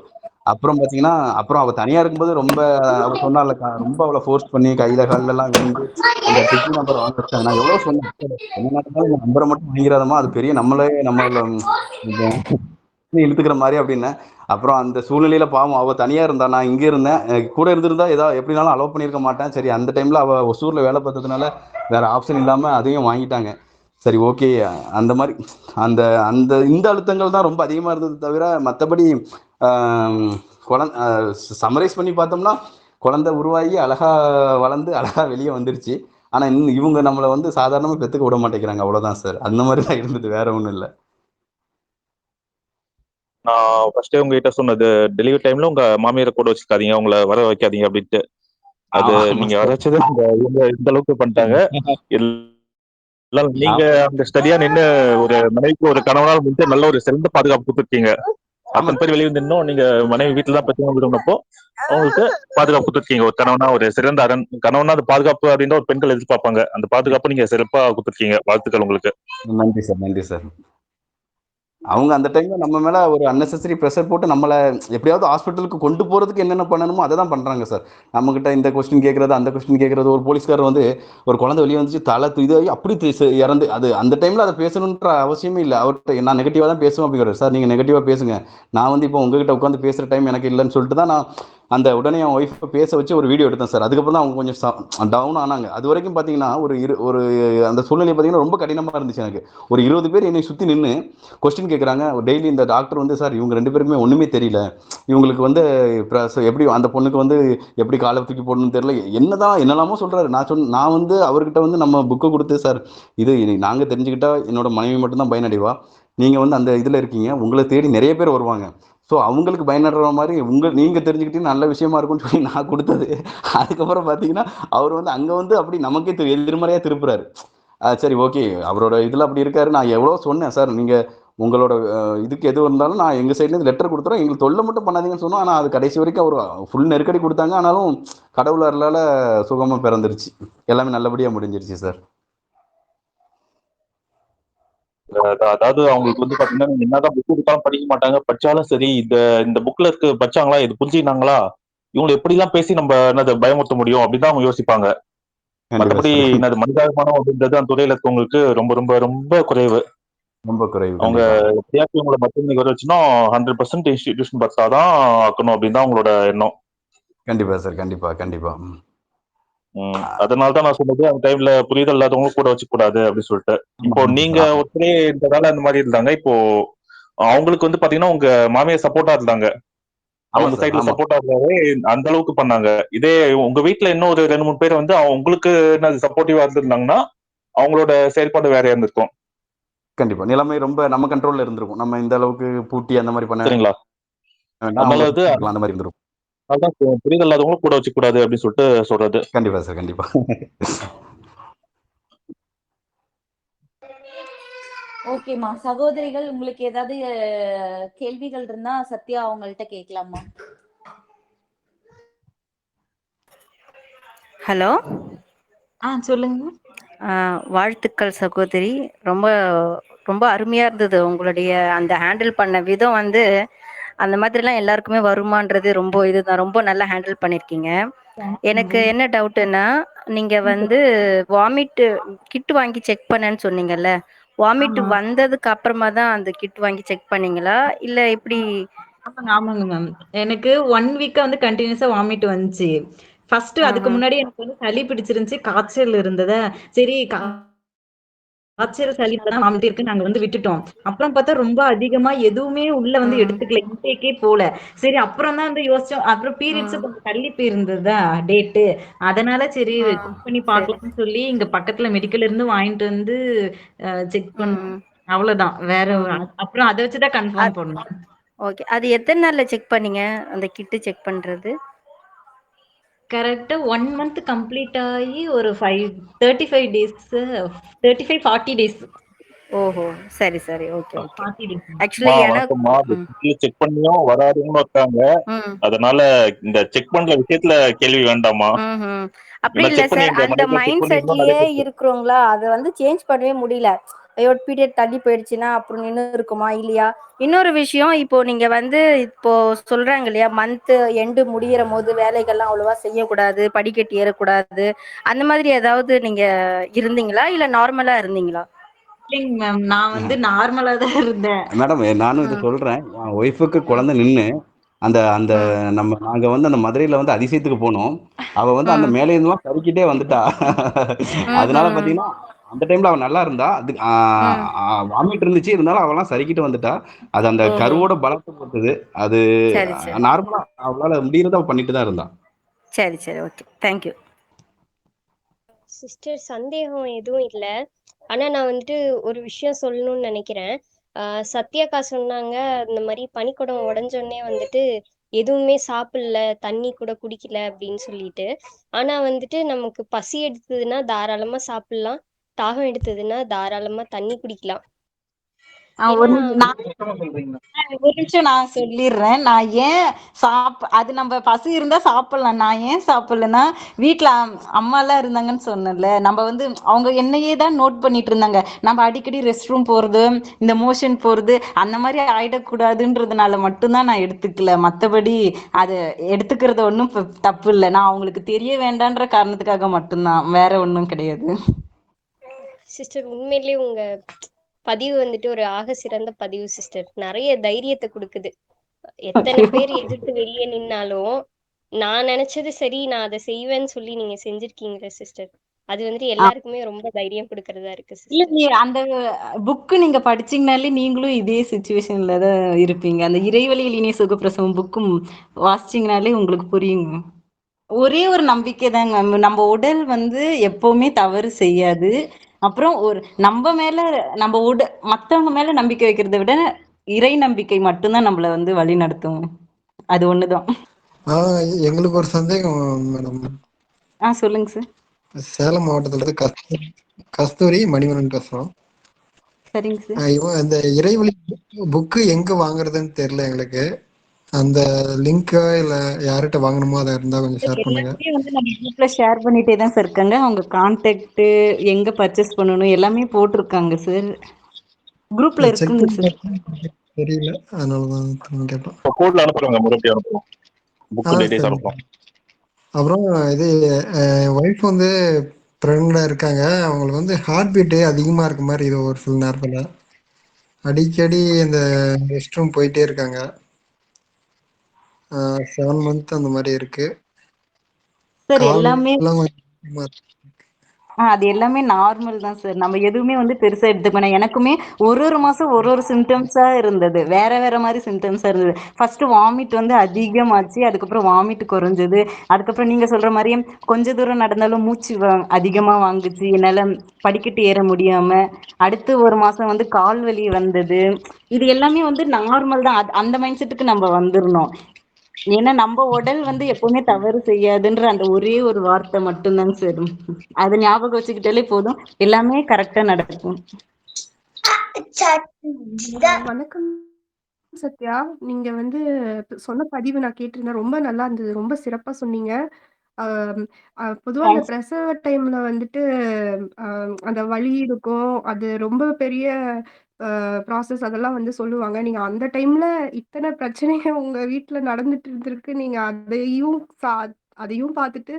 அப்புறம் பாத்தீங்கன்னா அப்புறம் அவ தனியா இருக்கும்போது ரொம்ப அவ சொன்னால ரொம்ப அவளை ஃபோர்ஸ் பண்ணி கையில காலில எல்லாம் விழுந்து அந்த டிக்கி நம்பர் வாங்க வச்சாங்க. நான் எவ்வளவு சொன்னேன், என்ன நடந்தாலும் நம்பரை மட்டும் வாங்கிறாதமா, அது பெரிய நம்மளே நம்ம இழுத்துக்கிற மாதிரி அப்படின்னு. அப்புறம் அந்த சூழ்நிலையில பாவம் அவ தனியா இருந்தா, நான் இங்க இருந்தேன். கூட இருந்திருந்தா எப்படினாலும் அலோவ் பண்ணியிருக்க மாட்டேன். சரி அந்த டைம்ல அவ ஒசூர்ல வேலை பார்த்ததுனால வேற ஆப்ஷன் இல்லாம அதையும் வாங்கிட்டாங்க. சரி ஓகே. அந்த மாதிரி அந்த அந்த இந்த அழுத்தங்கள் தான் ரொம்ப அதிகமா இருந்தது தவிர மற்றபடி குழந்தை சமரைஸ் பண்ணி பார்த்தோம்னா குழந்தை உருவாகி அழகா வளர்ந்து அழகா வெளியே வந்துருச்சு. ஆனா இன்னும் இவங்க நம்மளை வந்து சாதாரணமா பெத்துக்க விட மாட்டேங்கிறாங்க, அவ்வளவுதான் சார். அந்த மாதிரி தான் இருந்தது, வேற ஒண்ணும் இல்லை. நான் ஃபர்ஸ்டே உங்ககிட்ட சொன்னது, டெலிவரி டைம்ல உங்க மாமியாரை கூட வச்சுக்காதீங்க, அவங்கள வர வைக்காதீங்க அப்படின்ட்டு. அது ஆமா நீங்க வர சார். வச்சது இந்த அளவுக்கு பண்ணிட்டாங்க. நீங்க அந்த ஸ்டடியா நின்று ஒரு மனைவிக்கு ஒரு கணவனால் முடிஞ்ச நல்ல ஒரு சிறந்த பாதுகாப்பு கொடுத்துருக்கீங்க. அத்தனை பேர் வெளியே வந்து இன்னும் நீங்க மனைவி வீட்டுல தான் பிரச்சனை விடுனப்போ அவங்களுக்கு பாதுகாப்பு கொடுத்துருக்கீங்க. ஒரு கணவனா ஒரு சிறந்த அரண் கணவனா அது பாதுகாப்பு அப்படின்ற ஒரு பெண்கள் எதிர்பார்ப்பாங்க. அந்த பாதுகாப்பு நீங்க சிறப்பா கொடுத்துருக்கீங்க. வாழ்த்துக்கள் உங்களுக்கு. நன்றி சார், நன்றி சார். அவங்க அந்த டைம்ல நம்ம மேல ஒரு அன்னெசரி ப்ரெஷர் போட்டு நம்மள எப்படியாவது ஹாஸ்பிட்டலுக்கு கொண்டு போறதுக்கு என்னென்ன பண்ணணுமோ அதை தான் பண்றாங்க சார். நம்ம கிட்ட இந்த கொஸ்டின் கேட்கறது, அந்த கொஸ்டின் கேட்கறது. ஒரு போலீஸ்காரர் வந்து ஒரு குழந்தை வெளியே வந்துச்சு, தலை இதாகி அப்படி இறந்து, அது அந்த டைம்ல அதை பேசணுன்ற அவசியமே இல்லை. அவர்கிட்ட நான் நெகட்டிவா தான் பேசுவேன் அப்படிங்கிறார். சார் நீங்க நெகட்டிவா பேசுங்க, நான் வந்து இப்போ உங்ககிட்ட உட்காந்து பேசுற டைம் எனக்கு இல்லைன்னு சொல்லிட்டு தான் நான் அந்த உடனே என் ஒய்ஃபை பேச வச்சு ஒரு வீடியோ எடுத்தேன் சார். அதுக்கப்புறம் தான் அவங்க கொஞ்சம் டவுன் ஆனாங்க. அது வரைக்கும் பார்த்தீங்கன்னா ஒரு அந்த சூழ்நிலை பார்த்தீங்கன்னா ரொம்ப கடினமாக இருந்துச்சு எனக்கு. ஒரு 20 பேர் என்னை சுற்றி நின்று கொஸ்டின் கேட்குறாங்க டெய்லி. இந்த டாக்டர் வந்து சார் இவங்க 2 பேருக்குமே ஒன்றுமே தெரியல, இவங்களுக்கு வந்து எப்படி அந்த பொண்ணுக்கு வந்து எப்படி காலை தூக்கி போடணும்னு தெரியல, என்னெல்லாமோ சொல்றாரு. நான் வந்து அவர்கிட்ட வந்து நம்ம புக்கை கொடுத்து சார் இது நாங்கள் தெரிஞ்சுக்கிட்டா என்னோட மனைவி மட்டும்தான் பயனடைவா, நீங்கள் வந்து அந்த இதில் இருக்கீங்க, உங்களை தேடி நிறைய பேர் வருவாங்க, ஸோ அவங்களுக்கு பயனடுற மாதிரி நீங்கள் தெரிஞ்சுக்கிட்டீங்கன்னா நல்ல விஷயமா இருக்கும்னு சொல்லி நான் கொடுத்தது. அதுக்கப்புறம் பார்த்தீங்கன்னா அவர் வந்து அங்கே வந்து அப்படி நமக்கே எதிர்மறையாக திருப்புறாரு. சரி ஓகே, அவரோட இதில் அப்படி இருக்காரு. நான் எவ்வளோ சொன்னேன் சார், நீங்கள் உங்களோட இதுக்கு எது இருந்தாலும் நான் எங்கள் சைட்லேருந்து லெட்டர் கொடுத்துறோம், எங்களுக்கு தொல்லை மட்டும் பண்ணாதீங்கன்னு சொன்னோம். ஆனால் அது கடைசி வரைக்கும் அவர் ஃபுல் நெருக்கடி கொடுத்தாங்க. ஆனாலும் கடவுள் அருளால சுகமாக பிறந்துருச்சு, எல்லாமே நல்லபடியாக முடிஞ்சிருச்சு சார். அதாவது அவங்களுக்கு வந்து பாத்தீங்கன்னா நீங்க என்னதான் புக் கொடுத்தாலும் படிக்க மாட்டாங்க. படிச்சாலும் சரி இந்த இந்த புக்ல இருக்கு படிச்சாங்களா, இது புரிஞ்சுக்கினாங்களா, இவங்களை எப்படி எல்லாம் பேசி நம்ம என்னது பயமுறுத்த முடியும் அப்படிதான் அவங்க யோசிப்பாங்க. கண்டிப்பாக மற்றபடி சார். என்னது மனிதாபிமானம் அப்படின்றது அந்த துறையில இருக்கவங்களுக்கு ரொம்ப ரொம்ப ரொம்ப குறைவு. ரொம்ப குறைவு. அவங்க கண்டிப்பாக. எப்படியாச்சும் உங்களை மட்டும் வர வச்சுன்னா 100% இன்ஸ்டிடியூஷன் பத்தாதான் ஆக்கணும் அப்படின்னு தான் அவங்களோட எண்ணம். கண்டிப்பாக சார். கண்டிப்பாக கண்டிப்பாக. அதனாலதான் நான் சொன்னது அந்த டைம்ல புரிதல் இல்லாதவங்களும் கூட வச்சுக்க கூடாது அப்படின்னு சொல்லிட்டு. இப்போ ஆமாம் நீங்க சார். ஒருத்தரே இந்த வேலை அந்த மாதிரி இருந்தாங்க. இப்போ அவங்களுக்கு வந்து பாத்தீங்கன்னா உங்க மாமியார் சப்போர்ட்டா இருந்தாங்க. ஆமாம் அவங்க சார். சைடுல ஆமாம். சப்போர்ட்டா இருந்தாவே அந்த அளவுக்கு பண்ணாங்க. இதே உங்க வீட்டுல இன்னும் ஒரு 2 3 பேர் வந்து உங்களுக்கு என்ன சப்போர்ட்டிவா இருந்திருந்தாங்கன்னா அவங்களோட செயல்பாடு வேறையா இருந்திருக்கும். கண்டிப்பா நிலைமை ரொம்ப நம்ம கண்ட்ரோல்ல இருந்திருக்கும். நம்ம இந்த அளவுக்கு பூட்டி அந்த மாதிரி பண்ண சரிங்களா? வேண்டாம், அதனால அவங்கள அது சுத்தி இருக்கலாம், அந்த மாதிரி இருந்திருக்கும். அதான் புரிதல் இல்லாதவங்களும் கூட வச்சுக்க கூடாது அப்படின்னு சொல்லிட்டு சொல்றது. கண்டிப்பா சார். கண்டிப்பா. ஓகேம்மா. சகோதரிகள் உங்களுக்கு ஏதாவது கேள்விகள் இருந்தா சத்யா அவங்கள்ட்ட கேட்கலாமா? ஹலோ. சொல்லுங்க. வாழ்த்துக்கள் சகோதரி. ரொம்ப ரொம்ப அருமையா இருந்தது உங்களுடைய அந்த ஹேண்டில் பண்ண விதம் வந்து, அந்த மாதிரிலாம் எல்லாருக்குமே வருமான்றது ரொம்ப இதுதான். ரொம்ப நல்லா ஹேண்டில் பண்ணியிருக்கீங்க. எனக்கு என்ன டவுட்டுன்னா, நீங்க வந்து வாமிட் கிட் வாங்கி செக் பண்ணேன்னு சொன்னீங்கல்ல, வாமிட் ஆமா. வந்ததுக்கு அப்புறமா தான் அந்த கிட் வாங்கி செக் பண்ணீங்களா? இல்ல எப்படி? ஆமாங்க மேம். எனக்கு 1 வீக்கா வந்து கன்டினியூஸா வாமிட் வந்துச்சு. ஃபர்ஸ்ட்டு அதுக்கு ம்ஹ்ம். முன்னாடி எனக்கு வந்து சளி பிடிச்சிருந்துச்சு, காய்ச்சல் இருந்ததா, சரி ம். காய்ச்சல், சளி தான் வாமிட் இருக்குன்னு நாங்க வந்து விட்டுட்டோம். அப்புறம் பார்த்தா ரொம்ப அதிகமா எதுவுமே உள்ள வந்து ம். எடுத்துக்கல. இன்டேக்கே போல. சரி அப்புறம் தான் வந்து யோசிச்சோம். அப்புறம் பீரியட்ஸ் ம். கொஞ்சம் தள்ளி போயிருந்ததா டேட்டு. அதனால சரி ம். செக் பண்ணி சரி. பார்க்கலாம்னு சொல்லி இங்க பக்கத்துல மெடிக்கல்ல இருந்து வாங்கிட்டு வந்து செக் பண்ணோம். ம். அவ்வளோதான். வேற ம். அப்புறம் அத வச்சு தான் கன்ஃபார்ம் அத் பண்ணோம். ஓகே. அது எத்தன நாள்ல செக் பண்ணீங்க? அந்த கிட்டு செக் பண்றது? கரெக்ட்டா 1 மந்த் கம்ப்ளீட் ஆயி ஒரு 35 டேஸ் 35, 40 டேஸ். ஓஹோ! சரி, சரி. Okay, okay. 40 டேஸ். ஆக்சுவலி வணக்கம்மா. ம். செக் பண்ணியும் வராதவங்களும் இருக்காங்க. ம். அதனால இந்த செக் பண்ற விஷயத்துல கேள்வி வேண்டாமா? ம்ஹ்ம். அப்படி ஏன்னா இல்ல செக் பண்ணி சார். எங்க அந்த மனைவில செக் மைண்ட் பண்ணி இன்னும் நிறைய செட்லயே பேருக்கு. இருக்கிறவங்களா, அத வந்து சேஞ்ச் பண்ணவே முடியல. ஐயோ! பீரியட் தள்ளி போயிடுச்சுன்னா, அப்புறம் நின்னு இருக்குமா? இல்லையா? இன்னொரு விஷயம், இப்போ நீங்க வந்து இப்போ சொல்றாங்க இல்லையா? மந்த் எண்டு முடியறம்போது வேலைகள்லாம் அவ்வளவா செய்யக்கூடாது, படிக்கட்டு ஏறக்கூடாது. அந்த மாதிரி ஏதாவது நீங்க இருந்தீங்களா? இல்ல நார்மலா இருந்தீங்களா? இல்லைங்க மேம். நான் வந்து நார்மலா தான் இருந்தேன். மேடம் நானும் ஆ, இதை சொல்றேன். என் ஒய்ஃபுக்கு ஆ, குழந்தை நின்று அந்த அந்த ஆ, நாங்க வந்து அந்த மதுரையில வந்து அதிசயத்துக்கு போனோம். அவ வந்து ஆ, அந்த மேலே இருந்தெல்லாம் சறுக்கிட்டே வந்துட்டா. ஆஹா, அதனால பாத்தீங்கன்னா அந்த டைம்ல அவ நல்லா இருந்தா. அது ஆ, வாமிட் இருந்துச்சு, இருந்தாலும் அவெல்லாம் சறுக்கிட்டு வந்துட்டா. அது அந்த ஓஹோ. கருவோட பலத்தை பொறுத்தது. அது சரி, சரி. நார்மலா அவளால முடியறத அவ பண்ணிட்டு தான் இருந்தா. சரி, சரி. ஓகே. தேங்க்யூ. சிஸ்டர் சந்தேகம் எதுவும் இல்ல. ஆனா நான் வந்துட்டு ஒரு விஷயம் சொல்லணும்னு நினைக்கிறேன். சத்யாக்கா சொன்னாங்க இந்த மாதிரி பனிக்குடம் உடஞ்சோடனே வந்துட்டு எதுவுமே சாப்பிடல, தண்ணி கூட குடிக்கல அப்படின்னு சொல்லிட்டு. ஆனா வந்துட்டு நமக்கு பசி எடுத்ததுன்னா தாராளமா சாப்பிடலாம், தாகம் எடுத்ததுன்னா தாராளமா தண்ணி குடிக்கலாம். ஒரு ஏன்னா நான் ஒரு நிமிஷம் நான் சொல்லிடுறேன். நான் ஏன் அது நம்ம பசி இருந்தா சாப்பிடலாம். நான் ஏன் சாப்பிடலன்னா, வீட்ல அம்மாலாம் இருந்தாங்கன்னு சொன்னேன்ல. நம்ம வந்து அவங்க என்னையே தான் நோட் பண்ணிட்டு இருந்தாங்க. நம்ம அடிக்கடி ரெஸ்ட் ரூம் போறது, இந்த மோஷன் போறது அந்த மாதிரி ஆயிடக்கூடாதுன்றதுனால மட்டும்தான் நான் எடுத்துக்கல. மத்தபடி அது எடுத்துக்கிறது ஒன்றும் தப்பு இல்லை. நான் அவங்களுக்கு தெரிய வேண்டான்ற காரணத்துக்காக மட்டும்தான், வேற ஒன்றும் கிடையாது. சிஸ்டர் உண்மையிலேயே உங்க பதிவு வந்துட்டு ஒரு ஆக சிறந்த பதிவு சிஸ்டர். நிறைய தைரியத்தை கொடுக்குது. எத்தனை பேர் எதிர்த்து வெளியே நின்னாலும் நான் நினைச்சது சரி, நான் அதை செய்வேன்னு சொல்லி நீங்க செஞ்சிருக்கீங்களே சிஸ்டர். அது வந்துட்டு எல்லாருக்குமே ரொம்ப தைரியம் கொடுக்கறதா இருக்கு இல்ல சிஸ்டர். நீ அந்த புக்கு நீங்க படிச்சீங்கனாலே நீங்களும் இதே சுச்சுவேஷன்ல தான் இருப்பீங்க. அந்த இறைவழியில் இனிய சுகப்பிரசவம் புக்கும் வாசிச்சீங்கனாலே உங்களுக்கு புரியுங்க. ஒரே ஒரு நம்பிக்கை தாங்க. நம்ம உடல் வந்து எப்பவுமே தவறு செய்யாது. அப்புறம் நம்ம மேல நம்ம மத்தவங்க மேல நம்பிக்கை வைக்கிறதை விட இறை நம்பிக்கை மட்டும்தான் நம்மள வந்து வழி நடத்தும். அது ஒண்ணுதான். எங்களுக்கு ஒரு சந்தேகம் மேடம். சொல்லுங்க சார். சேலம் மாவட்டத்துல இருந்து கஸ்தூரி மணிவண்ணன் பேசுறோம். சரிங்க சார். இவன் இந்த இறைவழி புக்கு எங்க வாங்குறதுன்னு தெரியல எங்களுக்கு. அந்த லிங்க் இல்ல யார்கிட்ட வாங்கணுமோ அதை இருந்தா கொஞ்சம் ஷேர் பண்ணுங்க. எல்லாமே வந்து நம்ம குரூப்ல ஷேர் பண்ணிட்டே தான் சார் இருக்காங்க. அவங்க கான்டாக்ட் எங்க பர்ச்சேஸ் பண்ணணும் எல்லாமே போட்டிருக்காங்க சார். குரூப்ல செக் இருக்குங்க சார். பண்ணி தெரியல, அதனாலதான் கேட்டோம். கோட்ல அனுப்புறோங்க, மறுபடியும் அனுப்புறோம். புக் டீடைல்ஸ் சரி. அனுப்புறோம். அப்புறம் இது ஒய்ஃப் வந்து ப்ரெக்னெண்டா இருக்காங்க. அவங்களுக்கு வந்து ஹார்ட் பீட்டு அதிகமா இருக்க மாதிரி இது ஒரு சில நேரத்துல அடிக்கடி இந்த ரெஸ்ட் ரூம் போயிட்டே இருக்காங்க. 7 மந்த் அந்த மாதிரி இருக்கு. சார் கால் எல்லாமே எல்லாம் கொஞ்சம் அது எல்லாமே நார்மல் தான் சார். நம்ம எதுவுமே வந்து பெருசா எடுத்துக்கணும். எனக்குமே ஒரு மாசம் ஒரு சிம்டம்ஸா இருந்தது. வேற வேற மாதிரி சிம்டம்ஸா இருந்தது. ஃபர்ஸ்ட் வாமிட் வந்து அதிகமாச்சு. அதுக்கப்புறம் வாமிட் குறைஞ்சது. அதுக்கப்புறம் நீங்க சொல்ற மாதிரியே கொஞ்ச தூரம் நடந்தாலும் மூச்சு அதிகமா வாங்குச்சு. என்னால படிக்கட்டு ஏற முடியாம. அடுத்து ஒரு மாசம் வந்து கால் வலி வந்தது. இது எல்லாமே வந்து நார்மல் தான். அந்த மைண்ட் செட்டுக்கு நம்ம வந்துடணும். ஏன்னா நம்ம உடல் வந்து எப்பவுமே தவறு செய்யாதுன்ற அந்த ஒரே ஒரு வார்த்தை மட்டும்தாங்க சார். அது ஞாபகம் வச்சுக்கிட்டாலே போதும், எல்லாமே கரெக்டா நடக்கும். வணக்கம் சத்யா. நீங்க வந்து சொன்ன பதிவு நான் கேட்டிருந்தேன். ரொம்ப நல்லா இருந்தது. ரொம்ப சிறப்பா சொன்னீங்க. ஆம், பொதுவா அந்த தேங்க்ஸ். பிரசவ டைம்ல வந்துட்டு அந்த வலி இருக்கும். அது ரொம்ப பெரிய ப்ராசஸ் அதெல்லாம் வந்து சொல்லுவாங்க. நீங்க அந்த டைம்ல இத்தனை பிரச்சனைங்க உங்க வீட்ல நடந்துட்டு இருந்திருக்கு. நீங்க அதையும் பார்த்துட்டு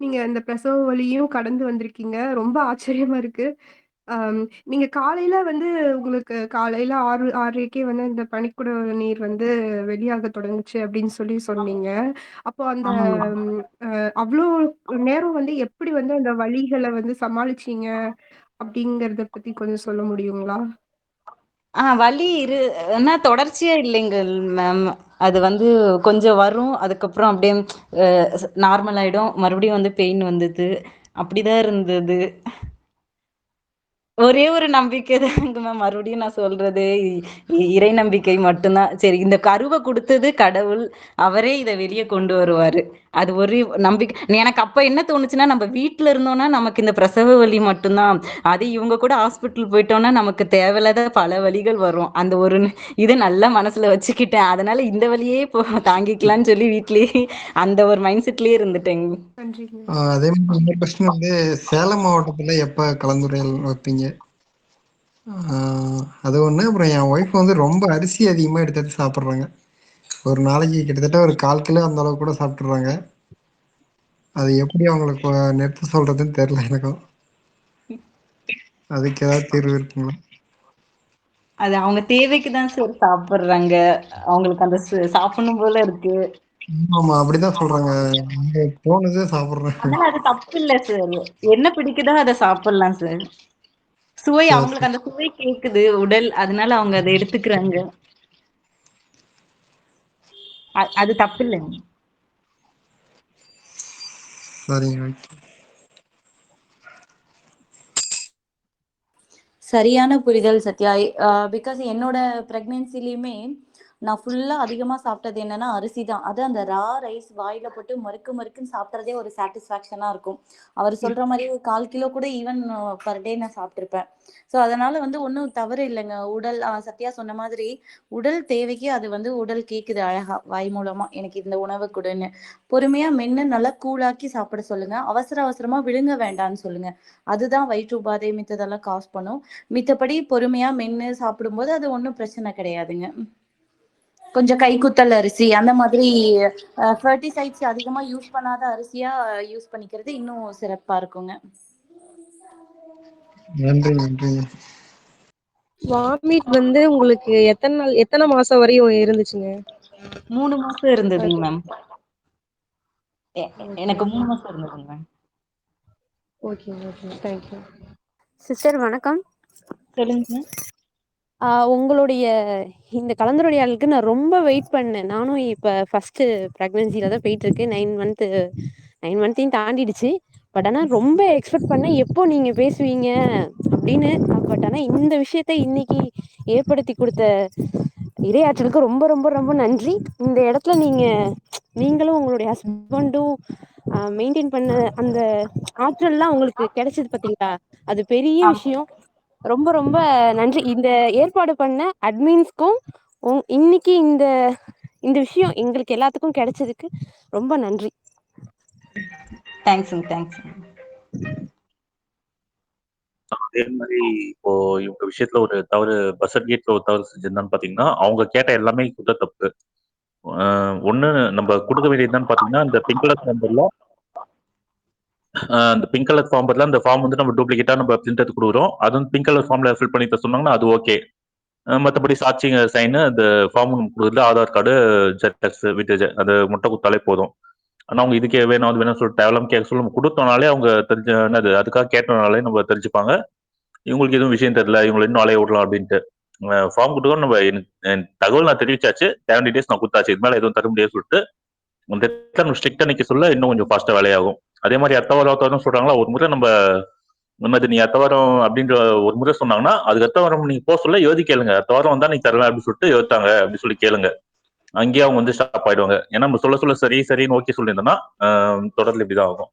நீங்க இந்த பிரசவ வலியும் கடந்து வந்திருக்கீங்க. ரொம்ப ஆச்சரியமா இருக்கு. அம் நீங்க காலையில வந்து உங்களுக்கு காலையில 6, 6:30க்கே வந்து இந்த பனிக்குட நீர் வந்து வெளியாக தொடங்குச்சு அப்படின்னு சொல்லி சொன்னீங்க. அப்போ அந்த ஆமாங்க. அவ்ளோ நேரம் வந்து எப்படி வந்து அந்த வலிகள வந்து சமாளிச்சீங்க? அப்படிங்கிறத பத்தி கொஞ்சம் சொல்ல முடியுங்களா? வலி ஆனா தொடர்ச்சியா இல்லைங்க மேம். அது வந்து கொஞ்சம் வரும். அதுக்கப்புறம் அப்படியே நார்மல் ஆயிடும். மறுபடியும் வந்து பெயின் வந்தது. அப்படிதான் இருந்தது. ஒரே ஒரு நம்பிக்கை தாங்க மேம். மறுபடியும் நான் சொல்றது இறை நம்பிக்கை மட்டும்தான். சரி, இந்த கருவை கொடுத்தது கடவுள். அவரே இதை வெளியே கொண்டு வருவாரு. அது ஒரு நம்பிக்கை. எனக்கு அப்ப என்ன தோணுச்சுன்னா, நம்ம வீட்டுல இருந்தோம்னா நமக்கு இந்த பிரசவ வலி மட்டும்தான். அது இவங்க கூட ஹாஸ்பிட்டல் போயிட்டோம்னா நமக்கு தேவையில்லாத பல வலிகள் வரும். அந்த ஒரு இது நல்லா மனசுல வச்சுக்கிட்டேன். அதனால இந்த வழியே தாங்கிக்கலாம்னு சொல்லி வீட்லயே அந்த ஒரு மைண்ட் செட்லயே இருந்துட்டேங்க. நன்றிங்க. அதே மாதிரி இன்னொரு கொஸ்டின் வந்து சேலம் மாவட்டத்துல எப்ப கலந்துரையாடல் வைப்பீங்க? அது ஒண்ணு. அப்புறம் என் ஒய்ஃப் வந்து ரொம்ப அரிசி அதிகமா எடுத்து எடுத்து சாப்பிடுறாங்க. ஒரு நாளைக்கு கிட்டத்தட்ட ஒரு 1/4 கிலோ அந்த அளவுக்கு கூட சாப்பிட்டுறாங்க. அது எப்படி அவங்களுக்கு நிறுத்த சொல்றதுன்னு தெரியல எனக்கும். அதுக்கு ஏதாவது தீர்வு இருக்குங்களா? அது அவங்க தேவைக்கு தான் சார் சாப்பிடுறாங்க. அவங்களுக்கு அந்த சாப்பிடணும் போல இருக்கு. ஆமா, அப்படிதான் சொல்றாங்க. இங்க தோணுதே சாப்பிடுறேன். அதனால அது தப்பு இல்ல சார். என்ன பிடிக்குதோ அதை சாப்பிடலாம் சார். சுவை சரி அவங்களுக்கு சரி அந்த சுவை கேக்குது உடல், அதனால அவங்க அதை எடுத்துக்கிறாங்க. அது தப்பு இல்லைங்க. சரிங்க. ஓகே. சரியான புரிதல் சத்யா. பிகாஸ் என்னோட ப்ரெக்னென்சிலையுமே நான் ஃபுல்லா அதிகமா சாப்பிட்டது என்னன்னா அரிசி தான். அது அந்த ரா ரைஸ் வாயில போட்டு மறுக்கு மறுக்குன்னு சாப்பிட்றதே ஒரு சாட்டிஸ்ஃபேக்ஷனா இருக்கும். அவர் சொல்ற மாரி ஒரு 1/4 கிலோ கூட ஈவன் பர் டே நான் சாப்பிட்டுருப்பேன். ஸோ அதனால வந்து ஒண்ணும் தவறு இல்லைங்க. உடல் சத்யா சொன்ன மாதிரி உடல் தேவைக்கு அது வந்து உடல் கேக்குது அழகா வாய் மூலமா எனக்கு இந்த உணவு குடுன்னு. பொறுமையா மென்னு நல்லா கூழாக்கி சாப்பிட சொல்லுங்க. அவசர அவசரமா விழுங்க வேண்டாம்னு சொல்லுங்க. அதுதான் வயிற்று உபாதை மித்ததெல்லாம் காஸ் பண்ணும். மித்தபடி பொறுமையா மென்னு சாப்பிடும்போது அது ஒண்ணும் பிரச்சனை கிடையாதுங்க. கொஞ்சம் கைக்குத்தல் அரிசி அந்த மாதிரி ஃபெர்டிசைட்ஸ் அதிகமா யூஸ் பண்ணாத அரிசியா யூஸ் பண்ணிக்கிறது இன்னும் சிறப்பா இருக்குங்க. நன்றி நன்றிங்க. வாமிட் வந்து உங்களுக்கு எத்தனை மாசம் வரையும் இருந்துச்சுங்க? 3 மாசம் இருந்ததுங்க ஓகே மேம். ஓகே எனக்கு 3 மாசம் இருந்ததுங்க ma'am. Okay okay thank you. Sister வணக்கம். சொல்லுங்க மேம். உங்களுடைய இந்த கலந்துரையாடலுக்கு நான் ரொம்ப வெயிட் பண்ணேன். நானும் இப்போ ஃபர்ஸ்ட் ப்ரெக்னென்சில தான் போயிட்டு இருக்கு. 9 மந்த்தையும் தாண்டிடுச்சு. பட் ஆனால் ரொம்ப எக்ஸ்பெக்ட் பண்ணேன் எப்போ நீங்க பேசுவீங்க அப்படின்னு. பட் ஆனால் இந்த விஷயத்த இன்னைக்கு ஏற்படுத்தி கொடுத்த இரையாற்றலுக்கு ரொம்ப ரொம்ப ரொம்ப நன்றி. இந்த இடத்துல நீங்களும் உங்களுடைய ஹஸ்பண்டும் மெயின்டைன் பண்ண அந்த ஆற்றல்லாம் உங்களுக்கு கிடைச்சது பார்த்தீங்களா? அது பெரிய ஆமா. விஷயம். ரொம்ப ரொம்ப நன்றி. இந்த ஏற்பாடு பண்ண அட்மின்ஸ்க்கும் இன்னைக்கு இந்த இந்த விஷயம் எங்களுக்கு எல்லாத்துக்கும் கிடைச்சதுக்கு ரொம்ப நன்றி. தேங்க்ஸுங்க தேங்க்ஸுங்க. அதே மாதிரி இப்போ இவங்க விஷயத்துல ஒரு தவறு, பஸ்ஸர் கேட்ல ஒரு தவறு செஞ்சிருந்தான்னு பாத்தீங்கன்னா, அவங்க கேட்ட எல்லாமே சுத்த தப்பு. ஒண்ணு நம்ம கொடுக்க வேண்டியது என்னன்னு பாத்தீங்கன்னா, இந்த பிங்க் கலர் ஃபார்ம்ல அந்த பிங்க் கலர் ஃபார்ம் பதிலா அந்த ஃபார்ம் வந்து நம்ம டூப்ளிகேட்டா நம்ம பிரிண்ட் எடுத்து கொடுக்குறோம். அது வந்து பிங்க் கலர் ஃபார்ம்ல ஃபில் பண்ணி தர சொன்னாங்கன்னா அது ஓகே. மற்றபடி சாட்சி சைனு அந்த ஃபார்ம் கொடுக்குறது ஆதார் கார்டு, ஜெராக்ஸ், வீட்டு அது மட்டும் கொடுத்தாலே போதும். ஆனா அவங்க இதுக்கு வேணும் அது வேணும்னு சொல்லிட்டு தேவலாம் கேட்க சொல்லி நம்ம கொடுத்தோம்னாலே அவங்க தெரிஞ்ச என்னது அதுக்காக கேட்டனாலே நம்ம தெரிஞ்சுப்பாங்க. இவங்களுக்கு எதுவும் விஷயம் தெரியல, இவங்களை இன்னும் அலைய விடலாம் அப்படின்ட்டு. ஃபார்ம் கொடுத்தோம் நம்ம எனக்கு தகவல் நான் தெரிவிச்சாச்சு, 70 டேஸ் நான் கொடுத்தாச்சு, இது மேலே எதுவும் தர முடியாது சொல்லிட்டு அந்த இடத்துல நம்ம ஸ்ட்ரிக்டா நிக்க சொல்ல இன்னும் கொஞ்சம் ஃபாஸ்டா வேலையாகும். அதே மாதிரி அடுத்த வாரம் சொல்றாங்களா, ஒரு முறை நம்ம இந்த நீ அடுத்த வாரம் அப்படின்ற ஒரு முறை சொன்னாங்கன்னா அதுக்கு அடுத்த வாரம் நீங்க போக சொல்ல எழுதி கேளுங்க. அடுத்த வாரம் வந்தா நீ தரலாம் அப்படின்னு சொல்லிட்டு எழுத்தாங்க அப்படின்னு சொல்லி கேளுங்க. அங்கேயே அவங்க வந்து ஸ்டாப் ஆயிடுவாங்க. ஏன்னா நம்ம சொல்ல சொல்ல சரி சரின்னு ஓகே சொல்லியிருந்தோம்னா தொடர்ந்து இப்படிதான் ஆகும்.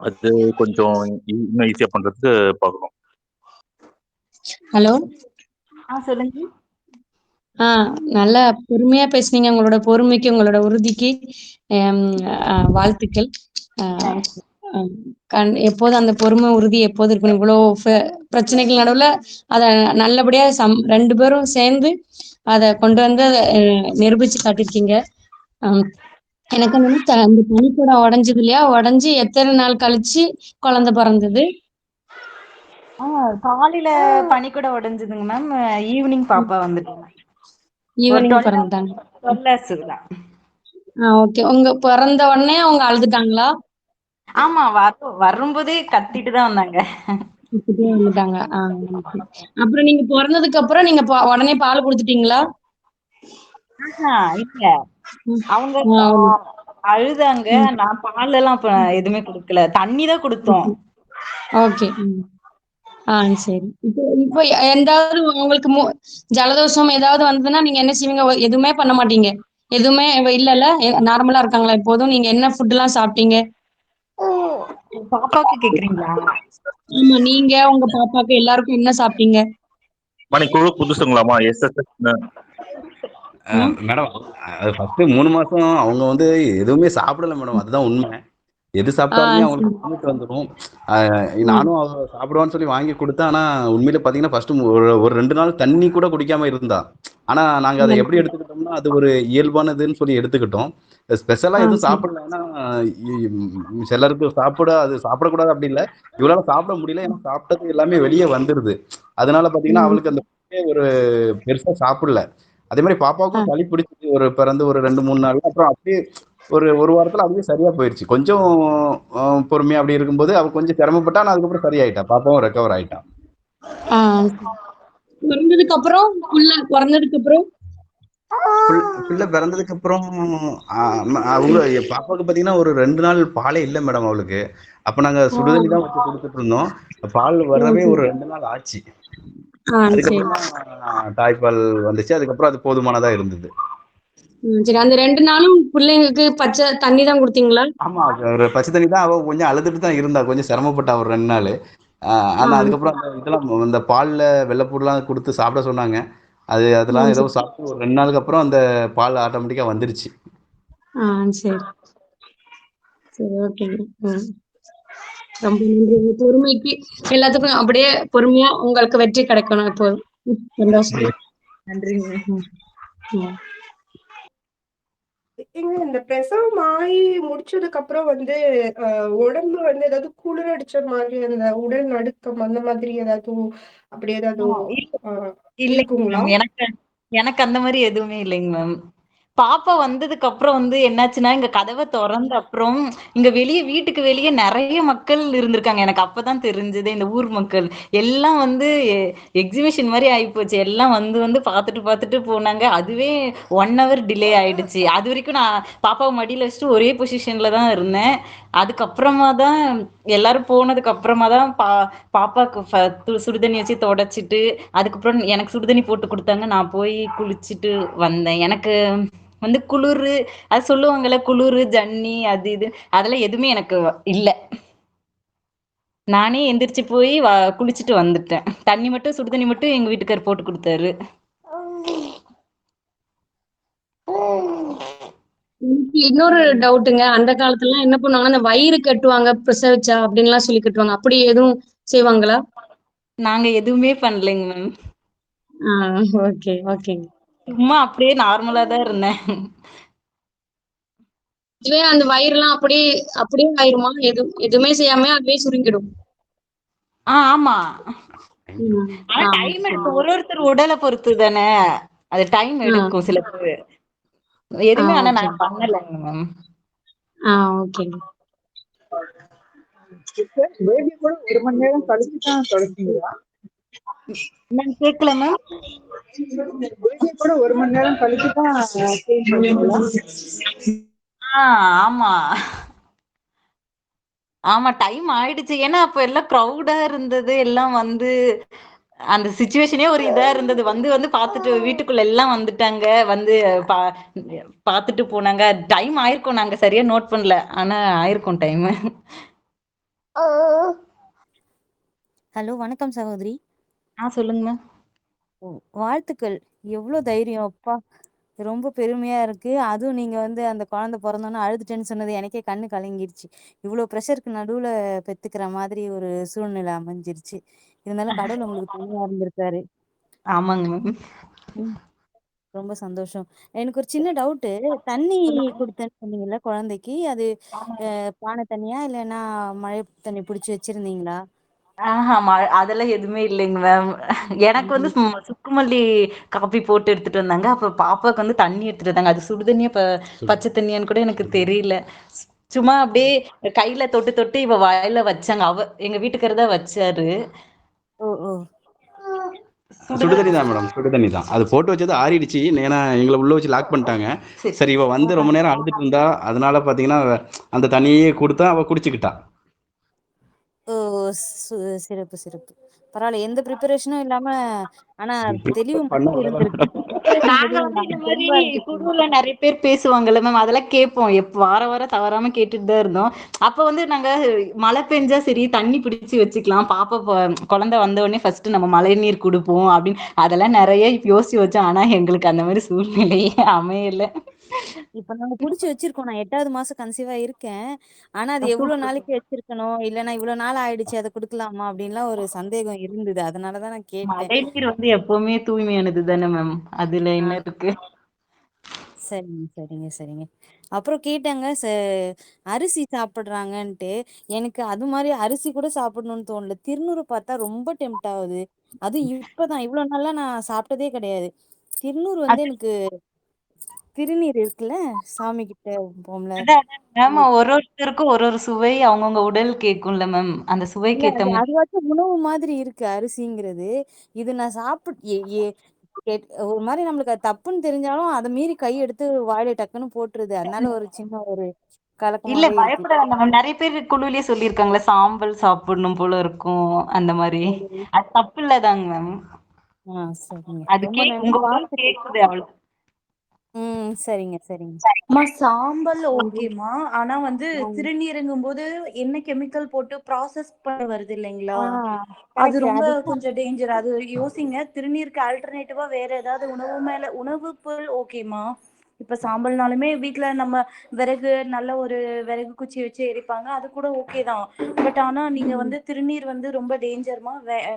அது கொஞ்சம் இன்னும் ஈஸியா பண்றதுக்கு பார்க்கணும். ஹலோ. சொல்லுங்க. நல்லா பொறுமையா பேசுனீங்க. உங்களோட பொறுமைக்கு உங்களோட உறுதிக்கு வாழ்த்துக்கள். எப்போதும் அந்த பொறுமை உறுதி எப்போது இருக்கணும். இவ்வளோ பிரச்சனைகள் நடுவுல அத நல்லபடியா 2 பேரும் சேர்ந்து அதை கொண்டு வந்து நிரூபிச்சு காட்டிருக்கீங்க. எனக்கு அந்த பனிக்கூடம் உடைஞ்சது இல்லையா, உடைஞ்சு எத்தனை நாள் கழிச்சு குழந்தை பிறந்தது? காலையில பனிக்கூட உடைஞ்சதுங்க மேம். ஈவினிங் பாப்பா வந்துட்டாங்க. ஈவினிங் பிறந்துட்டாங்க. ஓகே. உங்க பிறந்த உடனே அவங்க அழுதுட்டாங்களா? ஆமா, வரும்போதே கத்திட்டு தான் வந்தாங்க. வந்துட்டாங்க. அப்புறம் நீங்க பிறந்ததுக்கு அப்புறம் நீங்க உடனே பால் கொடுத்துட்டீங்களா? இல்ல, அவங்க அழுதாங்க. நான் பால் எல்லாம் எதுவுமே கொடுக்கல, தண்ணி தான் கொடுத்தோம். ஓகே. சரி. இப்போ எந்தாவது உங்களுக்கு ஜலதோஷம் ஏதாவது வந்ததுன்னா நீங்க என்ன செய்வீங்க? எதுவுமே பண்ண மாட்டீங்க? எதுவுமே இல்லல்ல, நார்மலா இருக்காங்களா எப்போதும்? நீங்க என்ன ஃபுட் எல்லாம் சாப்பிட்டீங்க? பாப்பாக்கு கேக்குறீங்களா? ஆமா, நீங்க உங்க பாப்பாக்கு எல்லாருக்கும் என்ன சாப்பிட்டீங்க? மணிக்குழு புதுசுங்களாமா? மேடம், அது ஃபர்ஸ்ட் 3 மாசம் அவங்க வந்து எதுவுமே சாப்பிடல மேடம், அதுதான் உண்மை. எது சாப்பிட்டாலுமே அவங்களுக்கு வாமிட் வந்துடும். நானும் அவ சாப்பிடுவான்னு சொல்லி வாங்கி கொடுத்தேன். ஆனா உண்மையில பாத்தீங்கன்னா ஃபர்ஸ்ட் ஒரு 2 நாள் தண்ணி கூட குடிக்காம இருந்தா. ஆனா நாங்க அதை எப்படி எடுத்துக்கிட்டோம்னா சாப்பிடணும்னா அது ஒரு இயல்பானதுன்னு சொல்லி எடுத்துக்கிட்டோம். ஸ்பெஷலா எதுவும் சரி. சாப்பிடல. ஏன்னா சிலருக்கு அது சாப்பிடக்கூடாது அப்படி இல்ல. இவளால சாப்பிட முடியல. ஏன்னா சாப்பிட்டது எல்லாமே வெளியே வந்துருது. அதனால பாத்தீங்கன்னா அவளுக்கு அந்த ஒரு பெருசா சாப்பிடல. அதே மாதிரி ஆ. பாப்பாவுக்கும் சளி பிடிச்சிச்சு ஒரு பிறந்து ஒரு 2, 3 நாள். அப்புறம் அப்படியே ஒரு வாரத்துல அதுவே சரியா போயிருச்சு. கொஞ்சம் பொறுமையா அப்படி இருக்கும்போது அவ கொஞ்சம் சிரமப்பட்டா, ஆனா அதுக்கப்புறம் சரியாயிட்டா. பாப்பாவும் ரெக்கவர் ஆயிட்டா. ஆ. பிறந்ததுக்கு அப்புறம் பிறந்ததுக்கு அப்புறம் பிள்ளை பிறந்ததுக்கு அப்புறம் அவங்க பாப்பாவுக்கு பாத்தீங்கன்னா ஒரு 2 நாள் பாலே இல்லை மேடம் அவளுக்கு. அப்ப நாங்க ஆ. சுடுதண்ணி தான் வச்சு கொடுத்துட்டு இருந்தோம். பால் வரவே சரி. ஒரு 2 நாள் ஆச்சு. சரி. அதுக்கப்புறம் தான் தாய்ப்பால் வந்துச்சு. அதுக்கப்புறம் அது போதுமானதா இருந்தது. சரி. அந்த 2 நாளும் பிள்ளைங்களுக்கு பச்சை தண்ணி தான் குடுத்தீங்களா? ஆமா, ஒரு பச்சை தண்ணி தான். அவ கொஞ்சம் அழுதுட்டு தான் இருந்தா, கொஞ்சம் சிரமப்பட்டா ஒரு 2 நாள். ஆனா அதுக்கப்புறம் அந்த இதெல்லாம் இந்த பால்ல வெள்ளைப்பூடுலாம் கொடுத்து சாப்பிட சொன்னாங்க. அதெல்லாம் ஏதோ சரி. சாப்பிட்டு ஒரு 2 நாளுக்கு அப்புறம் அந்த பால் ஆட்டோமேட்டிக்கா வந்துருச்சு. சரி. சரி. ஓகேங்க. ரொம்ப நன்றி. உங்க பொறுமைக்கு எல்லாத்துக்கும் அப்படியே பொறுமையா உங்களுக்கு வெற்றி கிடைக்கணும் எப்போதும். சந்தோஷம். நன்றிங்க. ம். ம். ஏங்க இந்த பிரசவம் ஆகி முடிச்சதுக்கு அப்புறம் வந்து உடம்பு வந்து ஏதாவது குளிர் அடிச்ச மாதிரி அந்த உடல் நடுக்கம் அந்த மாதிரி ஏதாவது அப்படி ஏதாவது இல்ல அஹ், இல்லைங்க இருக்குங்களா? மேம். எனக்கு எனக்கு அந்த மாதிரி எதுவுமே இல்லைங்க மேம். பாப்பா வந்ததுக்கு அப்புறம் வந்து என்னாச்சுன்னா, இங்க கதவ தொறந்த அப்புறம், இங்க வெளிய வீட்டுக்கு வெளிய நெறைய மக்கள் இருந்திருக்காங்க. எனக்கு அப்பதான் தெரிஞ்சதே. இந்த ஊர் மக்கள். எல்லாம் வந்து எக்ஸிபிஷன் மாரி ஆயிப்போச்சு. எல்லாம் வந்து வந்து பாத்துட்டு பாத்துட்டு போனாங்க. அதுவே 1 ஹவர் டிலே ஆயிடுச்சு. அதுவரைக்கும் நான் பாப்பாவ மடியில வச்சுட்டு ஒரே பொசிஷன்ல தான் இருந்தேன். அதுக்கப்புறமா தான் எல்லாரும் போனதுக்கு அப்புறமா தான் பாப்பாக்கு சுடுதண்ணி வச்சு தொடச்சிட்டு, அதுக்கப்புறம் எனக்கு சுடுதண்ணி போட்டு குடுத்தாங்க. நான் போய் குளிச்சுட்டு வந்தேன். எனக்கு வந்து குளுரு, அது சொல்லுவாங்கல்ல குளுரு, ஜன்னி அது இது அதெல்லாம் எதுவுமே எனக்கு இல்ல. நானே எந்திரிச்சு போய் குளிச்சுட்டு வந்துட்டேன். தண்ணி மட்டும் சுடு தண்ணி மட்டும் எங்க வீட்டுக்காரர் போட்டு குடுத்தாரு. எனக்கு இன்னொரு டவுட்டுங்க. அந்த காலத்துலலாம் என்ன பண்ணுவாங்கன்னா, அந்த வயிறு கட்டுவாங்க பிரசவிச்சா அப்படின்லாம் சொல்லி கட்டுவாங்க. அப்படி எதுவும் செய்வாங்களா? நாங்க எதுவுமே பண்ணலைங்க மேம். ஆ. ஓகே, ஓகேங்க. சும்மா அப்படியே நார்மலா தான் இருந்தேன். இதுவே அந்த வயிறுலாம் அப்படியே அப்படியே ஆயிருமா? எதுவுமே செய்யாம அதுவே சுருங்கிடும். ஆமா. ம். ஆனா ஆ. டைம் சரி. எடுக்கும். ஒரு ஒருத்தர் உடல பொறுத்து தானே. அது டைம் ஆ. எடுக்கும் சிலருக்கு. எதுவுமே ஆனா ஓகே. நான் பண்ணலைங்க மேம். ஓகேங்க. பேபி கூட 1 மணி நேரம் கழிச்சு தான் தொடச்சீங்களா? நான் கேட்கல மேம். பேபி கூட 1 மணி நேரம் கழிச்சு தான் க்ளீன் பண்ணீங்களா? ஆமா. ஆமா டைம் ஆயிடுச்சு. ஏன்னா அப்ப எல்லாம் க்ரௌடா இருந்தது. எல்லாம் வந்து அந்த சிச்சுவேஷனே ஒரு இதா இருந்தது. வந்து வந்து பாத்துட்டு வீட்டுக்குள்ள எல்லாம் வந்துட்டாங்க. வந்து பா பாத்துட்டு போனாங்க. டைம் ஆயிருக்கும். நாங்க சரியா நோட் பண்ணல. ஆனா ஆயிருக்கும் டைமு. ஹலோ, வணக்கம் சகோதரி. சொல்லுங்க மேம். வாழ்த்துக்கள். எவ்வளோ தைரியம் அப்பா! ரொம்ப பெருமையா இருக்கு. அதுவும் நீங்க வந்து அந்த குழந்தை பொறந்தோனே அழுதுட்டேன்னு சொன்னது எனக்கே கண்ணு கலங்கிருச்சு. இவ்ளோ ப்ரெஷருக்கு நடுவுல பெத்துக்கிற மாதிரி ஒரு சூழ்நிலை அமைஞ்சிருச்சு. இருந்தாலும் கடவுள் உங்களுக்கு துணையா இருந்திருக்காரு. ஆமாங்க மேம். ம். ரொம்ப சந்தோஷம். எனக்கு ஒரு சின்ன டவுட்டு. தண்ணி குடுத்தேன்னு சொன்னீங்கல்ல குழந்தைக்கு. அது பானை தண்ணியா? இல்லன்னா மழை தண்ணி புடிச்சு வச்சிருந்தீங்களா? அதெல்லாம் எதுவுமே இல்லைங்க மேம். எனக்கு வந்து சுக்குமல்லி காப்பி போட்டு எடுத்துட்டு வந்தாங்க. அப்ப பாப்பாக்கு வந்து தண்ணி எடுத்துட்டு வந்தாங்க. அது சுடு தண்ணியா பச்சை தண்ணியான்னு கூட எனக்கு தெரியல. சும்மா அப்படியே கையில தொட்டு தொட்டு இவ வாயில வச்சாங்க. எங்க வீட்டுக்காரர் தான் வச்சாரு. ஓ! ஓ! சுடுதண்ணி தான் மேடம், சுடுதண்ணி தான். அது போட்டு வச்சது ஆறிடுச்சு. ஏன்னா எங்களை உள்ள வச்சு லாக் பண்ணிட்டாங்க. சரி, இவ வந்து ரொம்ப நேரம் அழுதுட்டு இருந்தா, அதனால பாத்தீங்கன்னா அந்த தண்ணியே கொடுத்தா அவ குடிச்சுக்கிட்டா. ஓ! சு சிறப்பு, சிறப்பு. பரவால்ல. எந்த ப்ரிப்பரேஷனும் இல்லாம, ஆனா தெளிவு பண்ண மட்டும் விட இருந்திருக்கு. நாங்க அது வந்து இந்த மாதிரி தெளிவா இருந்துச்சு. குழுவுல நிறைய பேர் பேசுவாங்கல்ல மேம். அதெல்லாம் கேட்போம். வாரம் வாரம் தவறாம கேட்டுட்டு தான் இருந்தோம். அப்ப வந்து நாங்க மழை பெஞ்சா சரி தண்ணி பிடிச்சு வச்சுக்கலாம். பாப்பா குழந்தை வந்த உடனே ஃபர்ஸ்ட் நம்ம மழை நீர் கொடுப்போம் அப்படின்னு அதெல்லாம் நிறைய யோசிச்சு வச்சோம். ஆனா எங்களுக்கு அந்த மாதிரி சூழ்நிலையே அமையல. இப்ப நாங்க புடிச்சு வச்சிருக்கோம். நான் 8வது மாசம் கன்சீவா இருக்கேன். ஆனா அது எவ்வளோ நாளைக்கு வச்சிருக்கணும்? இல்லன்னா இவ்வளோ நாள் ஆயிடுச்சு அத குடுக்கலாமா? அப்படின்லாம் ஒரு சந்தேகம் இருந்தது. அதனால தான் நான் கேட்டேன். மழை நீர் வந்து எப்பவுமே தூய்மையானது தானே மேம். அதுல ஆ. என்ன இருக்கு? சரிங்க, சரிங்க, சரிங்க. அப்புறம் கேட்டாங்க அரிசி சாப்பிடுறாங்கன்ட்டு. எனக்கு அது மாரி அரிசி கூட சாப்பிடணும்னு தோணல. திருநூறு பார்த்தா ரொம்ப டெம்ப்ட் ஆகுது. அதுவும் இப்பதான் இவ்வளோ நாளா நான் சாப்பிட்டதே கிடையாது. திருநூறு வந்து அது எனக்கு திருநீர் இருக்குல்ல, சாமி கிட்ட போம்ல. அதான் அதான் அது மேம். ஒருத்தருக்கும் ஒரு ஒரு சுவை அவங்கவங்க உடல் கேட்கும்ல மேம். அந்த இல்ல சுவைக்கு ஏத்த அது மாரி அதுவாச்சும் உணவு மாதிரி இருக்கு அரிசிங்கிறது. இது நான் சாப்பிட் எ எ ஒரு மாரி நம்மளுக்கு அது தப்புன்னு தெரிஞ்சாலும், அத மீறி கை எடுத்து வாயில டக்குன்னு போட்டுருது. அதனால ஒரு சின்ன ஒரு இல்ல கலக்கமாவே இருக்கு. பயப்பட வேண்டாம் மேம். நெறைய பேர் குழுவிலேயே சொல்லியிருக்காங்கல்ல, சாம்பல் சாப்பிடணும் போல இருக்கும். அந்த மாரி. சரி. அது தப்பு இல்லதாங்க மேம். சரிங்க. அது ரொம்ப நன்றி. உங்க உடல் வாழ்த்துக்கள். கேட்குது அவ்வளோ. சரிங்க, சரிங்க. அம்மா சாம்பல் நன்றி. ஓகேம்மா. ஆனா வந்து ஆ. திருநீருங்கும்போது என்ன கெமிக்கல் போட்டு ப்ராசஸ் பண்ண வருது ஆ இல்லைங்களா? அது கரெக்ட். ரொம்ப அதுதான். கொஞ்சம் டேஞ்சர். அது யோசிங்க. திருநீருக்கு ஆல்டர்னேட்டிவா வேற ஏதாவது உணவு பொருள் ஓகேம்மா. இப்ப சாம்பல்னாலுமே வீட்ல நம்ம விறகு நல்ல ஒரு விறகு குச்சி வச்சு எரிப்பாங்க. அது கூட ஓகே தான். பட் ஆனா நீங்க ம். வந்து திருநீர் வந்து ரொம்ப டேஞ்சர்மா.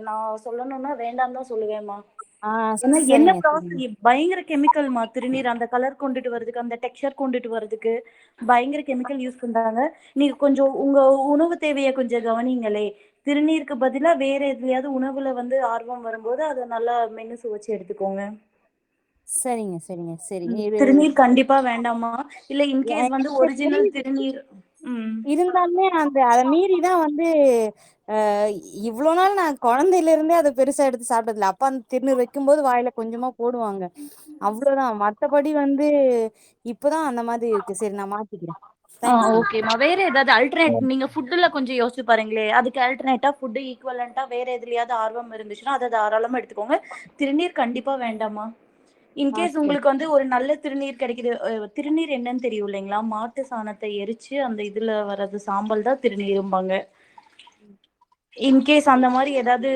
நான் சொல்லணும்னா வேண்டான்னு தான் சொல்லுவேன்மா. ஆ ஏன்னா என்ன சரிங்க, சரிங்க. ப்ராசஸ் பயங்கர கெமிக்கல்மா திருநீர் அந்த கலர் கொண்டுட்டு வர்றதுக்கு அந்த டெக்ஸ்சர் கொண்டுட்டு வர்றதுக்கு பயங்கர கெமிக்கல் யூஸ் பண்றாங்க. நீங்க கொஞ்சம் உங்க உணவு தேவையை கொஞ்சம் கவனிங்களே. திருநீருக்கு பதிலா வேற எதுலயாவது உணவுல வந்து ஆர்வம் வரும்போது அதை நல்லா மென்னு சுவைச்சு எடுத்துக்கோங்க. சரிங்க, சரிங்க, சரிங்க. இது திருநீர் கண்டிப்பா வேண்டாமா. இல்ல இன்கேஸ் வந்து என்கிட்ட ஒரிஜினல் திருநீர். ம். இருந்தாலுமே அத மீறி தான் வந்து அ இவ்ளோ நாள் நான் குழந்தையில இருந்தே அத பெருசா எடுத்து சாப்பிட்டதில்ல. அப்பா அந்த திருநீர் வைக்கும்போது வாயில கொஞ்சமா போடுவாங்க. அவ்வளோதான். மத்தபடி வந்து இப்பதான் அந்த மாதிரி இருக்கு. சரி நான் மாத்திக்கிறேன். தேங்க்ஸ்ங்க. ஓகேம்மா. வேற ஏதாவது நீங்க ஃபுட்டுல கொஞ்சம் யோசிச்சு பாருங்களே. அதுக்கு ஆல்டர்னேட்டா ஃபுட் ஈக்குவலன்ட்டா வேற எதுலயாவது ஆர்வம் இருந்துச்சுன்னா அத தாராளமா எடுத்துக்கோங்க. திருநீர் கண்டிப்பா வேண்டாம்மா. In case okay. உங்களுக்கு வந்து ஒரு நல்ல திருநீர் கிடைக்குது. திருநீர் என்னன்னு தெரியும் இல்லைங்களா? மாட்டு சாணத்தை எரிச்சு அந்த இதுல வர்றது சாம்பல் தான் திருநீரும்பாங்க. இன்கேஸ் அந்த மாரி ஏதாவது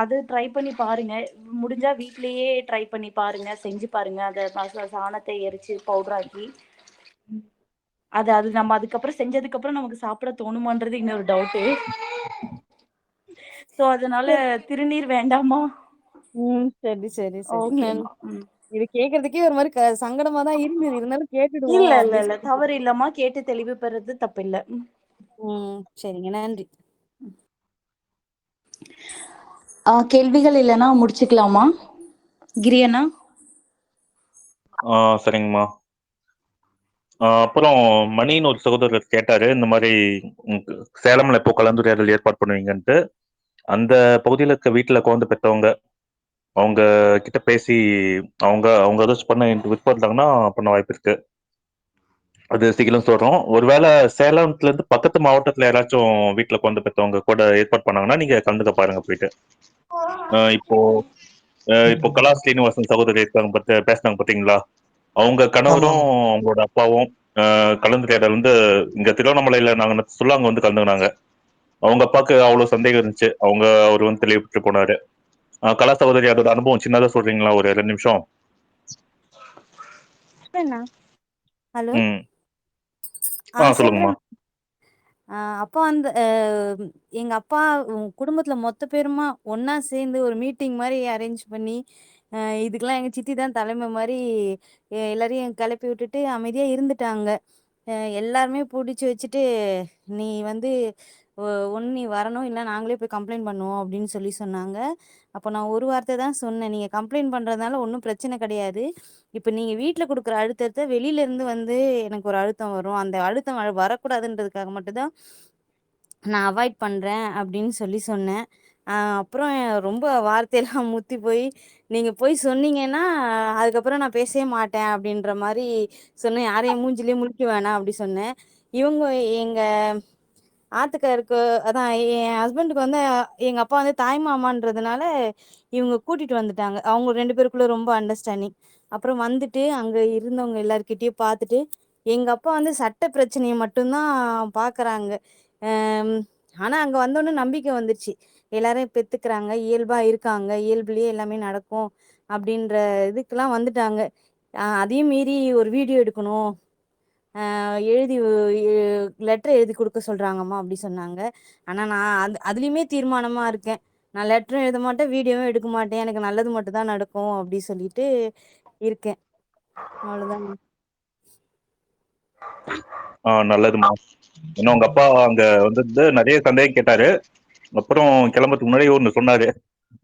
அது ட்ரை பண்ணி பாருங்க. முடிஞ்சா வீட்லயே ட்ரை பண்ணி பாருங்க. செஞ்சு பாருங்க. அத சாணத்தை எரிச்சு பவுடர் ஆக்கி. அது நம்ம அதுக்கப்புறம் செஞ்சதுக்கப்புறம் நமக்கு சாப்பிட தோணுமான்றது இன்னொரு டவுட்டு. ஸோ அதனால திருநீர் வேண்டாமா? சரி, சரி, சரி. ஓகேம்மா. ம். இது கேட்கறதுக்கே ஒரு மாரி சங்கடமா தான் இருந்தது. இருந்தாலும் கேட்டுடுவோம் இல்ல. அப்படின்னு சொல்லிட்டு. தவறு இல்லம்மா. கேட்டு தெளிவு பெறது தப்பில்ல. சரிங்க. நன்றி. கேள்விகள் இல்லைன்னா முடிச்சுக்கலாமா? கிரியண்ணா? சரிங்கம்மா. அப்புறம் மணின்னு ஒரு சகோதரர் கேட்டாரு, இந்த மாதிரி சேலம்ல எப்போ கலந்துரையாடல் ஏற்பாடு பண்ணுவீங்கன்ட்டு. அந்த பகுதியில் இருக்க வீட்டில் குழந்தை பெற்றவங்க அவங்க கிட்ட பேசி அவங்க அவங்க ஏதாச்சும் பண்ண விருப்பம் பண்ண வாய்ப்பு இருக்கு. அது சீக்கிரம் சொல்றோம். ஒருவேளை சேலத்துல இருந்து பக்கத்து மாவட்டத்துல யாராச்சும் வீட்டுல குழந்தை பெற்றவங்க கூட ஏற்பாடு பண்ணாங்கன்னா நீங்க கலந்துக்க பாருங்க போயிட்டு. இப்போ இப்போ கலா ஸ்ரீனிவாசன் சகோதரி இருக்காங்க பேசினாங்க பாத்தீங்களா? அவங்க கணவரும் ஆமாம். அவங்களோட அப்பாவும் கலந்துரையாடல் வந்து இங்க திருவண்ணாமலையில நாங்க சொல்ல அங்க வந்து கலந்துக்கினாங்க. அவங்க அப்பாவுக்கு அவ்வளவு சந்தேகம் இருந்துச்சு. அவர் வந்து தெளிவுபட்டு போனாரு. கலா சகோதரி அதோட அனுபவம் சின்னதா சொல்றீங்களா ஒரு 2 நிமிஷம்? ஹலோ. ம். சொல்லுங்கம்மா. சொல்றேன். அப்பா வந்து எங்க அப்பா குடும்பத்துல மொத்த பேருமா ஒண்ணா சேர்ந்து ஒரு மீட்டிங் மாரி அரேஞ்ச் பண்ணி, இதுக்கெல்லாம் எங்க சித்தி தான் தலைமை மாரி எல்லாரையும் கிளப்பி விட்டுட்டு அமைதியா இருந்துட்டாங்க. எல்லாருமே புடிச்சு வச்சுட்டு, "நீ வந்து ஒண்ணு நீ வரணும், இல்ல நாங்களே போய் கம்ப்ளைண்ட் பண்ணுவோம்" அப்படின்னு சொன்னாங்க. அப்போ நான் ஒரு வார்த்தை தான் சொன்னேன். "நீங்க கம்ப்ளைண்ட் பண்றதுனால ஒண்ணும் பிரச்சனை கிடையாது. இப்ப நீங்க வீட்ல குடுக்குற அழுத்தத்த வெளியில இருந்து வந்து எனக்கு ஒரு அழுத்தம் வரும். அந்த அழுத்தம் வரக்கூடாதுன்றதுக்காக மட்டும் தான் நான் அவாய்ட் பண்றேன்" அப்படின்னு சொன்னேன். அப்புறம் ரொம்ப வார்த்தையெல்லாம் முத்தி போய், "நீங்க போய் சொன்னீங்கன்னா, அதுக்கப்புறம் நான் பேசவே மாட்டேன்" அப்படின்ற மாரி சொன்னேன். "யாரையும் மூஞ்சிலயே முழிக்க வேணாம்" அப்படி சொன்னேன். இவங்க எங்க ஆத்துக்காருக்கு அதான் என் ஹஸ்பண்டுக்கு வந்து எங்க அப்பா வந்து தாய் மாமான்றதுனால, இவங்க கூட்டிட்டு வந்துட்டாங்க. அவங்க 2 பேருக்குள்ள ரொம்ப அண்டர்ஸ்டாண்டிங். அப்புறம் வந்துட்டு, அங்க இருந்தவங்க எல்லார்கிட்டயும் பார்த்துட்டு, எங்க அப்பா வந்து சட்ட பிரச்சனைய மட்டும் தான் பார்க்குறாங்க. அம் ஆனா அங்க வந்தோனே நம்பிக்கை வந்துருச்சு. எல்லாரும் பெத்துக்கிறாங்க, இயல்பா இருக்காங்க, இயல்புலயே எல்லாமே நடக்கும் அப்படின்ற இதுக்கெல்லாம் வந்துட்டாங்க. அதையும் மீறி ஒரு வீடியோ எடுக்கணும். எழுதி லெட்டர் எழுதி குடுக்க சொல்றாங்கம்மா அப்படி சொன்னாங்க. ஆனா நான் அதுலயுமே தீர்மானமா இருக்கேன். நான் லெட்டரும் எழுத மாட்டேன், வீடியோவும் எடுக்க மாட்டேன். எனக்கு நல்லது மட்டும் தான் நடக்கும் அப்படி சொல்லிட்டு இருக்கேன். அவ்வளவுதாங்க. நல்லதுமா. ஏன்னா உங்க அப்பா அங்க வந்து நிறைய சந்தேகம் கேட்டாரு. அப்புறம் கிளம்புறதுக்கு முன்னாடி ஒண்ணு சொன்னாரு.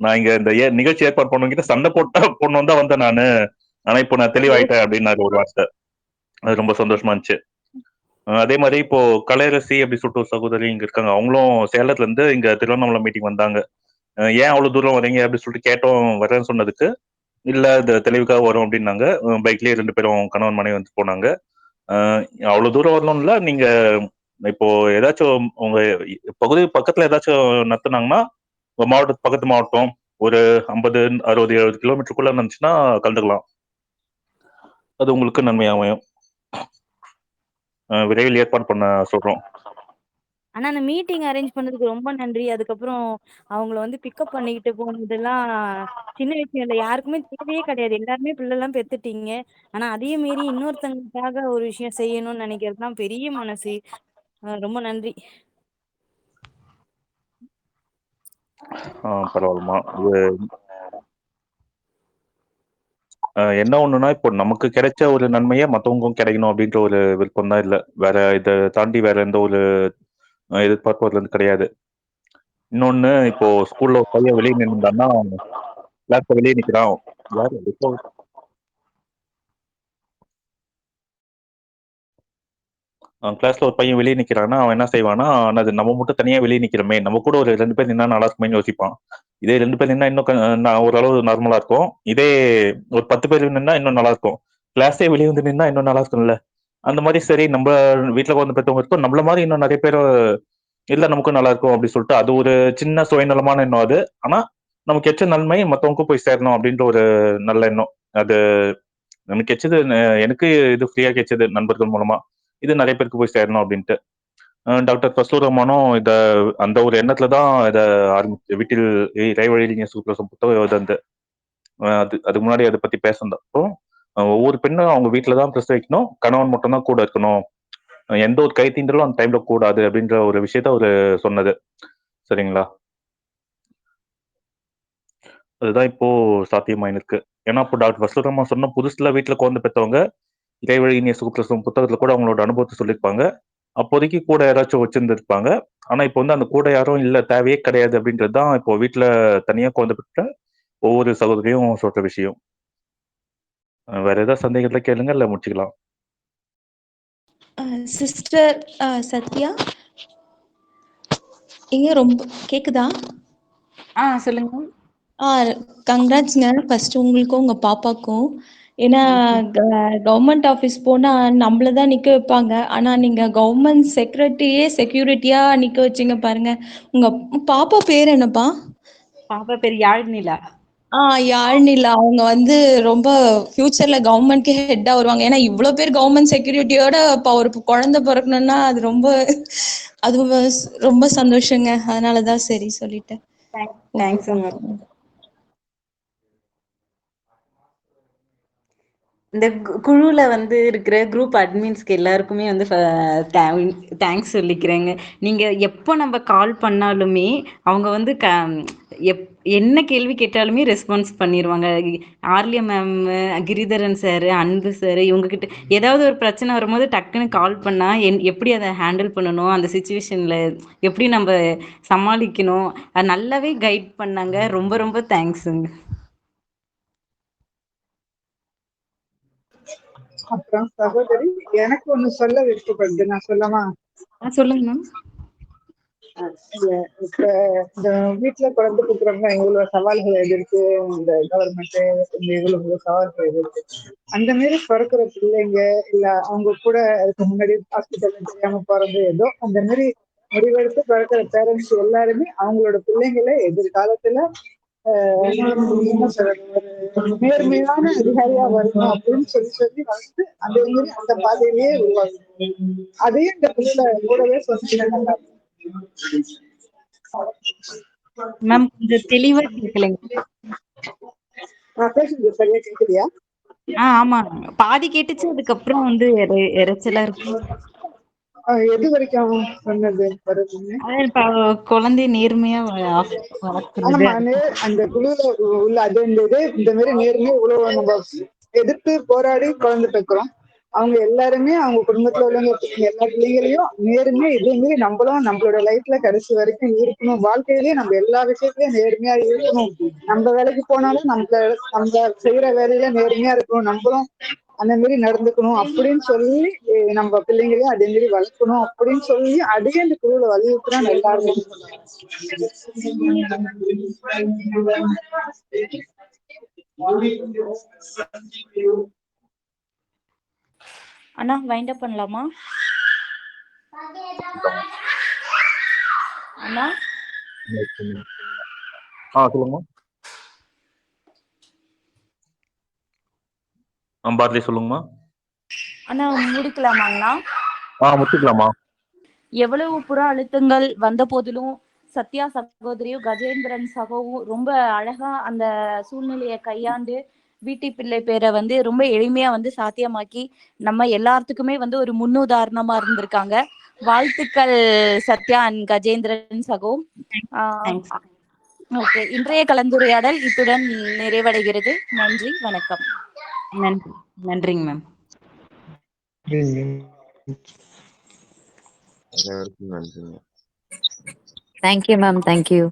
நான் இங்க இந்த நிகழ்ச்சி ஏற்பாடு பண்ணவங்கிட்ட சண்டை போடணும் தான் வந்தேன் நானு. ஆனா இப்போ நான் தெளிவாயிட்டேன் அப்படின்னாரு ஒரு வார்த்தை. அது ரொம்ப சந்தோஷமா இருந்துச்சு. அதே மாதிரி இப்போ கலையரசி அப்படி சொல்லிட்டு ஒரு சகோதரி இங்க இருக்காங்க. அவங்களும் சேலத்துல இருந்து இங்க திருவண்ணாமலை மீட்டிங் வந்தாங்க. ஏன் அவ்வளவு தூரம் வரீங்க அப்படின்னு சொல்லிட்டு கேட்டோம். வரேன்னு சொன்னதுக்கு இல்ல இந்த தெளிவுக்காக வரும் அப்படின்னாங்க. பைக்லயே 2 பேரும் கணவன் மனைவி வந்து போனாங்க. அவ்வளவு தூரம் வரணும் இல்ல, நீங்க இப்போ ஏதாச்சும் உங்க பகுதி பக்கத்துல ஏதாச்சும் நடத்துனாங்கன்னா மாவட்டத்து பக்கத்து மாவட்டம் ஒரு 50, 60, 70 கிலோமீட்டருக்குள்ள இருந்துச்சுன்னா கலந்துக்கலாம். அது உங்களுக்கு நன்மை அமையும். விரைவில் ஏற்பாடு பண்ண சொல்றோம். ஆனா அந்த மீட்டிங் அரேஞ்ச் பண்ணதுக்கு ரொம்ப நன்றி. அதுக்கப்புறம் அவங்கள வந்து பிக்கப் பண்ணிக்கிட்டு போனதெல்லாம் சின்ன விஷயம் இல்ல. யாருக்குமே தேவையே கிடையாது. எல்லாருமே பிள்ளைலாம் பெத்துட்டீங்க. ஆனா அதையும் மீறி இன்னொருத்தங்களுக்காக ஒரு விஷயம் செய்யணும்னு நினைக்கிறது தான் பெரிய மனசு. ரொம்ப நன்றி. பரவாயில்லமா. இது என்ன ஒண்ணுன்னா இப்போ நமக்கு கிடைச்ச ஒரு நன்மையை மத்தவங்களுக்கும் கிடைக்கணும் அப்படின்ற ஒரு விருப்பம் தான். இல்ல வேற இதை தாண்டி வேற எந்த ஒரு எதிர்பார்ப்பு அதுல இருந்து கிடையாது. இன்னொன்னு இப்போ ஸ்கூல்ல ஒரு பையன் வெளியே நின்றுட்டான்னா கிளாஸ்ல வெளியே நிக்கிறான். யாரு கிளாஸ்ல ஒரு பையன் வெளியே நிக்கிறான்னா அவன் என்ன செய்வானா, அது நம்ம மட்டும் தனியா வெளியே நிக்கிறோமே, நம்ம கூட ஒரு 2 பேர் நின்னா நல்லா இருக்குமேன்னு யோசிப்பான். இதே 2 பேர் நின்னா இன்னும் ஓரளவு நார்மலா இருக்கும். இதே ஒரு 10 பேர் நின்னா இன்னும் நல்லா இருக்கும். கிளாஸே வெளியே வந்து நின்னா இன்னும் நல்லா இருக்கும்ல. அந்த மாதிரி சரி நம்ம வீட்டுல வந்து பெற்றவங்க இருக்கும், நம்மள மாதிரி இன்னும் நிறைய பேர் இல்ல நமக்கும் நல்லா இருக்கும் அப்படின்னு சொல்லிட்டு அது ஒரு சின்ன சுயநலமான எண்ணம் அது. ஆனா நமக்கு எச்ச நன்மை மத்தவங்களுக்கும் போய் சேரணும் அப்படின்ற ஒரு நல்ல எண்ணம். அது எனக்கு கிடைச்சது. எனக்கு இது ஃப்ரீயா கிடைச்சது நண்பர்கள் மூலமா. இது நிறைய பேருக்கு போய் சேரணும் அப்படின்ட்டு. டாக்டர் ஃபஸ்லூர் ரஹ்மானும் அந்த ஒரு எண்ணத்துல தான் இதை ஆரம்பிச்சு வீட்டில் இறைவழிங்க சுப்ரசம் புத்தகம் எழுதுந்து. அதுக்கு முன்னாடி அதை பத்தி பேசுனப்போ ஒவ்வொரு பெண்ணும் அவங்க வீட்டுல தான் பிரசவ வைக்கணும், கணவன் மட்டும் தான் கூட இருக்கணும், எந்த ஒரு கை தீண்டலும் அந்த டைம்ல கூடாது அப்படின்ற ஒரு விஷயத்த அவரு சொன்னது. சரிங்களா? அதுதான் இப்போ சாத்தியமாயின்னு இருக்கு. ஏன்னா இப்போ டாக்டர் ஃபஸ்லூர் ரஹ்மான் சொன்ன புதுசுல வீட்டுல குழந்தை பெற்றவங்க இறைவழி சுப்ரசம் புத்தகத்துல கூட அவங்களோட அனுபவத்தை சொல்லியிருப்பாங்க. அப்போதைக்கு கூட யாராச்சும் வச்சிருந்திருப்பாங்க. ஆனா இப்போ வந்து அந்த கூட யாரும் இல்ல, தேவையே கிடையாது அப்படின்றது தான் இப்போ வீட்டுல தனியா குழந்தை பெற்ற ஒவ்வொரு சகோதரியும் சொல்ற விஷயம். வேற ஏதாவது சந்தேகத்துல கேளுங்க, இல்ல முடிச்சுக்கலாம். சிஸ்டர் சத்யா, இங்க ரொம்ப கேக்குதா? சொல்லுங்க. கங்க்ராட்ஸ்ங்க ஃபர்ஸ்ட் உங்களுக்கும் உங்க பாப்பாக்கும். ஏன்னா கவர்மெண்ட் ஆஃபீஸ் போனா நம்மள தான் நிக்க வைப்பாங்க. ஆனா நீங்க கவர்மெண்ட் செக்ரட்டரியே செக்யூரிட்டியா நிக்க வச்சீங்க பாருங்க. உங்க பாப்பா பேர் என்னப்பா? பாப்பா பேர் யாழ்நிலா. யாழ்நிலா. அவங்க வந்து ரொம்ப ஃபியூச்சர்ல கவர்மெண்ட்கே ஹெட்டா வருவாங்க. ஏன்னா இவ்வளவு பேர் கவர்மெண்ட் செக்யூரிட்டியோட ஒரு குழந்தை பிறக்கணும்னா அது அது ரொம்ப சந்தோஷங்க. அதனாலதான் சரி சொல்லிட்டேன். தேங்க்ஸுங்க. இந்த குழுல வந்து இருக்கிற குரூப் அட்மின்ஸ்க்கு எல்லாருக்குமே வந்து தேங்க்ஸ் சொல்லிக்கிறேங்க. நீங்க எப்போ நம்ம கால் பண்ணாலுமே அவங்க வந்து என்ன கேள்வி கேட்டாலுமே ரெஸ்பான்ஸ் பண்ணிடுவாங்க. ஆர்லியா மேம், கிரிதரன் சார், அன்பு சார், இவங்ககிட்ட ஏதாவது ஒரு பிரச்சனை வரும்போது டக்குன்னு கால் பண்ணா எப்படி அதை ஹேண்டில் பண்ணணும், அந்த சுச்சுவேஷன்ல எப்படி நம்ம சமாளிக்கணும், அது நல்லாவே கைட் பண்ணாங்க. ரொம்ப ரொம்ப தேங்க்ஸுங்க. அப்புறம் சகோதரி, எனக்கு ஒண்ணு சொல்ல விருப்பப்படுது, நான் சொல்லவா? சொல்லுங்க மேம். இல்ல, இப்ப இந்த வீட்டுல குழந்தை கொடுக்குறவங்க இவ்வளவு சவால்கள் எதிர்த்து இந்த கவர்மெண்ட் இவ்வளவு சவால்கள் எதிர்த்து அந்த மாதிரி பிறக்கிற பிள்ளைங்க இல்ல அவங்க கூட அதுக்கு முன்னாடி ஹாஸ்பிட்டல் தெரியாம போறது ஏதோ அந்த மாதிரி முடிவெடுத்து பிறக்கிற பேரண்ட்ஸ் எல்லாருமே அவங்களோட பிள்ளைங்களை எதிர்காலத்துல ஒரு நேர்மையான அதிகாரியா வரணும் அப்படின்னு சொல்லி வந்து அதே மாதிரி அந்த பாதையிலேயே உருவாக்கணும். அதையும் இந்த பிள்ளைல கூடவே சொன்னீங்கன்னா நல்லா இருக்கும். மேம் கொஞ்சம் தெளிவா கேட்கலைங்க. நான் பேசுறது சரியா கேட்கலையா? ஆமா, பாதி கேட்டுச்சு, அதுக்கப்புறம் வந்து இறைச்சலா இருக்கு. எது வரைக்கும் சொன்னது குழந்தை நேர்மையா வளர்க்கிறது. ஆமா, அந்த குழுல உள்ள அஜெண்டா இந்த மாதிரி நேர்மையா இவ்வளவு நம்ம எதிர்த்து போராடி குழந்தை பெக்கிறோம். அவங்க எல்லாருமே அவங்க குடும்பத்துல உள்ளவங்க எல்லா பிள்ளைங்களையும் நேர்மையா இதே மாரி நம்மளும் நம்மளோட லைஃப்ல கடைசி வரைக்கும் இருக்கணும். வாழ்க்கையிலேயே நம்ம எல்லா விஷயத்திலயும் நேர்மையா இருக்கணும். நம்ம வேலைக்கு போனாலும் நம்ம செய்யற வேலையில நேர்மையா இருக்கணும். நம்மளும் அந்த மாதிரி நடந்துக்கணும் அப்படின்னு சொல்லி நம்ம பிள்ளைங்களையும் அதே மாதிரி வளர்க்கணும் அப்படின்னு சொல்லி அதையே இந்த குழுல வலியுறுத்துறாங்க எல்லாருமே. அண்ணா வைண்ட் அப் பண்ணலாமா அண்ணா? சொல்லுங்க பாரதி, சொல்லுங்கம்மா. அண்ணா முடிக்கலாமாங்கண்ணா? முடிச்சுக்கலாமா. எவ்வளவு புற அழுத்தங்கள் வந்த போதிலும் சத்யா சகோதரியும் கஜேந்திரன் சகோவும் ரொம்ப அழகா அந்த சூழ்நிலையை கையாண்டு வீட்டு பிள்ளை பேரை வந்து ரொம்ப எளிமையா வந்து சாத்தியமாக்கி நம்ம எல்லாத்துக்குமே வந்து ஒரு முன்னுதாரணமா இருந்திருக்காங்க. வாழ்த்துக்கள் சத்யா அண்ட் கஜேந்திரன் சகோ. ஓகே, இன்றைய கலந்துரையாடல் இத்துடன் நிறைவடைகிறது. நன்றி, வணக்கம். நன்றிங்க மேம். அனைவருக்கும் நன்றிங்க. Thank you ma'am, thank you.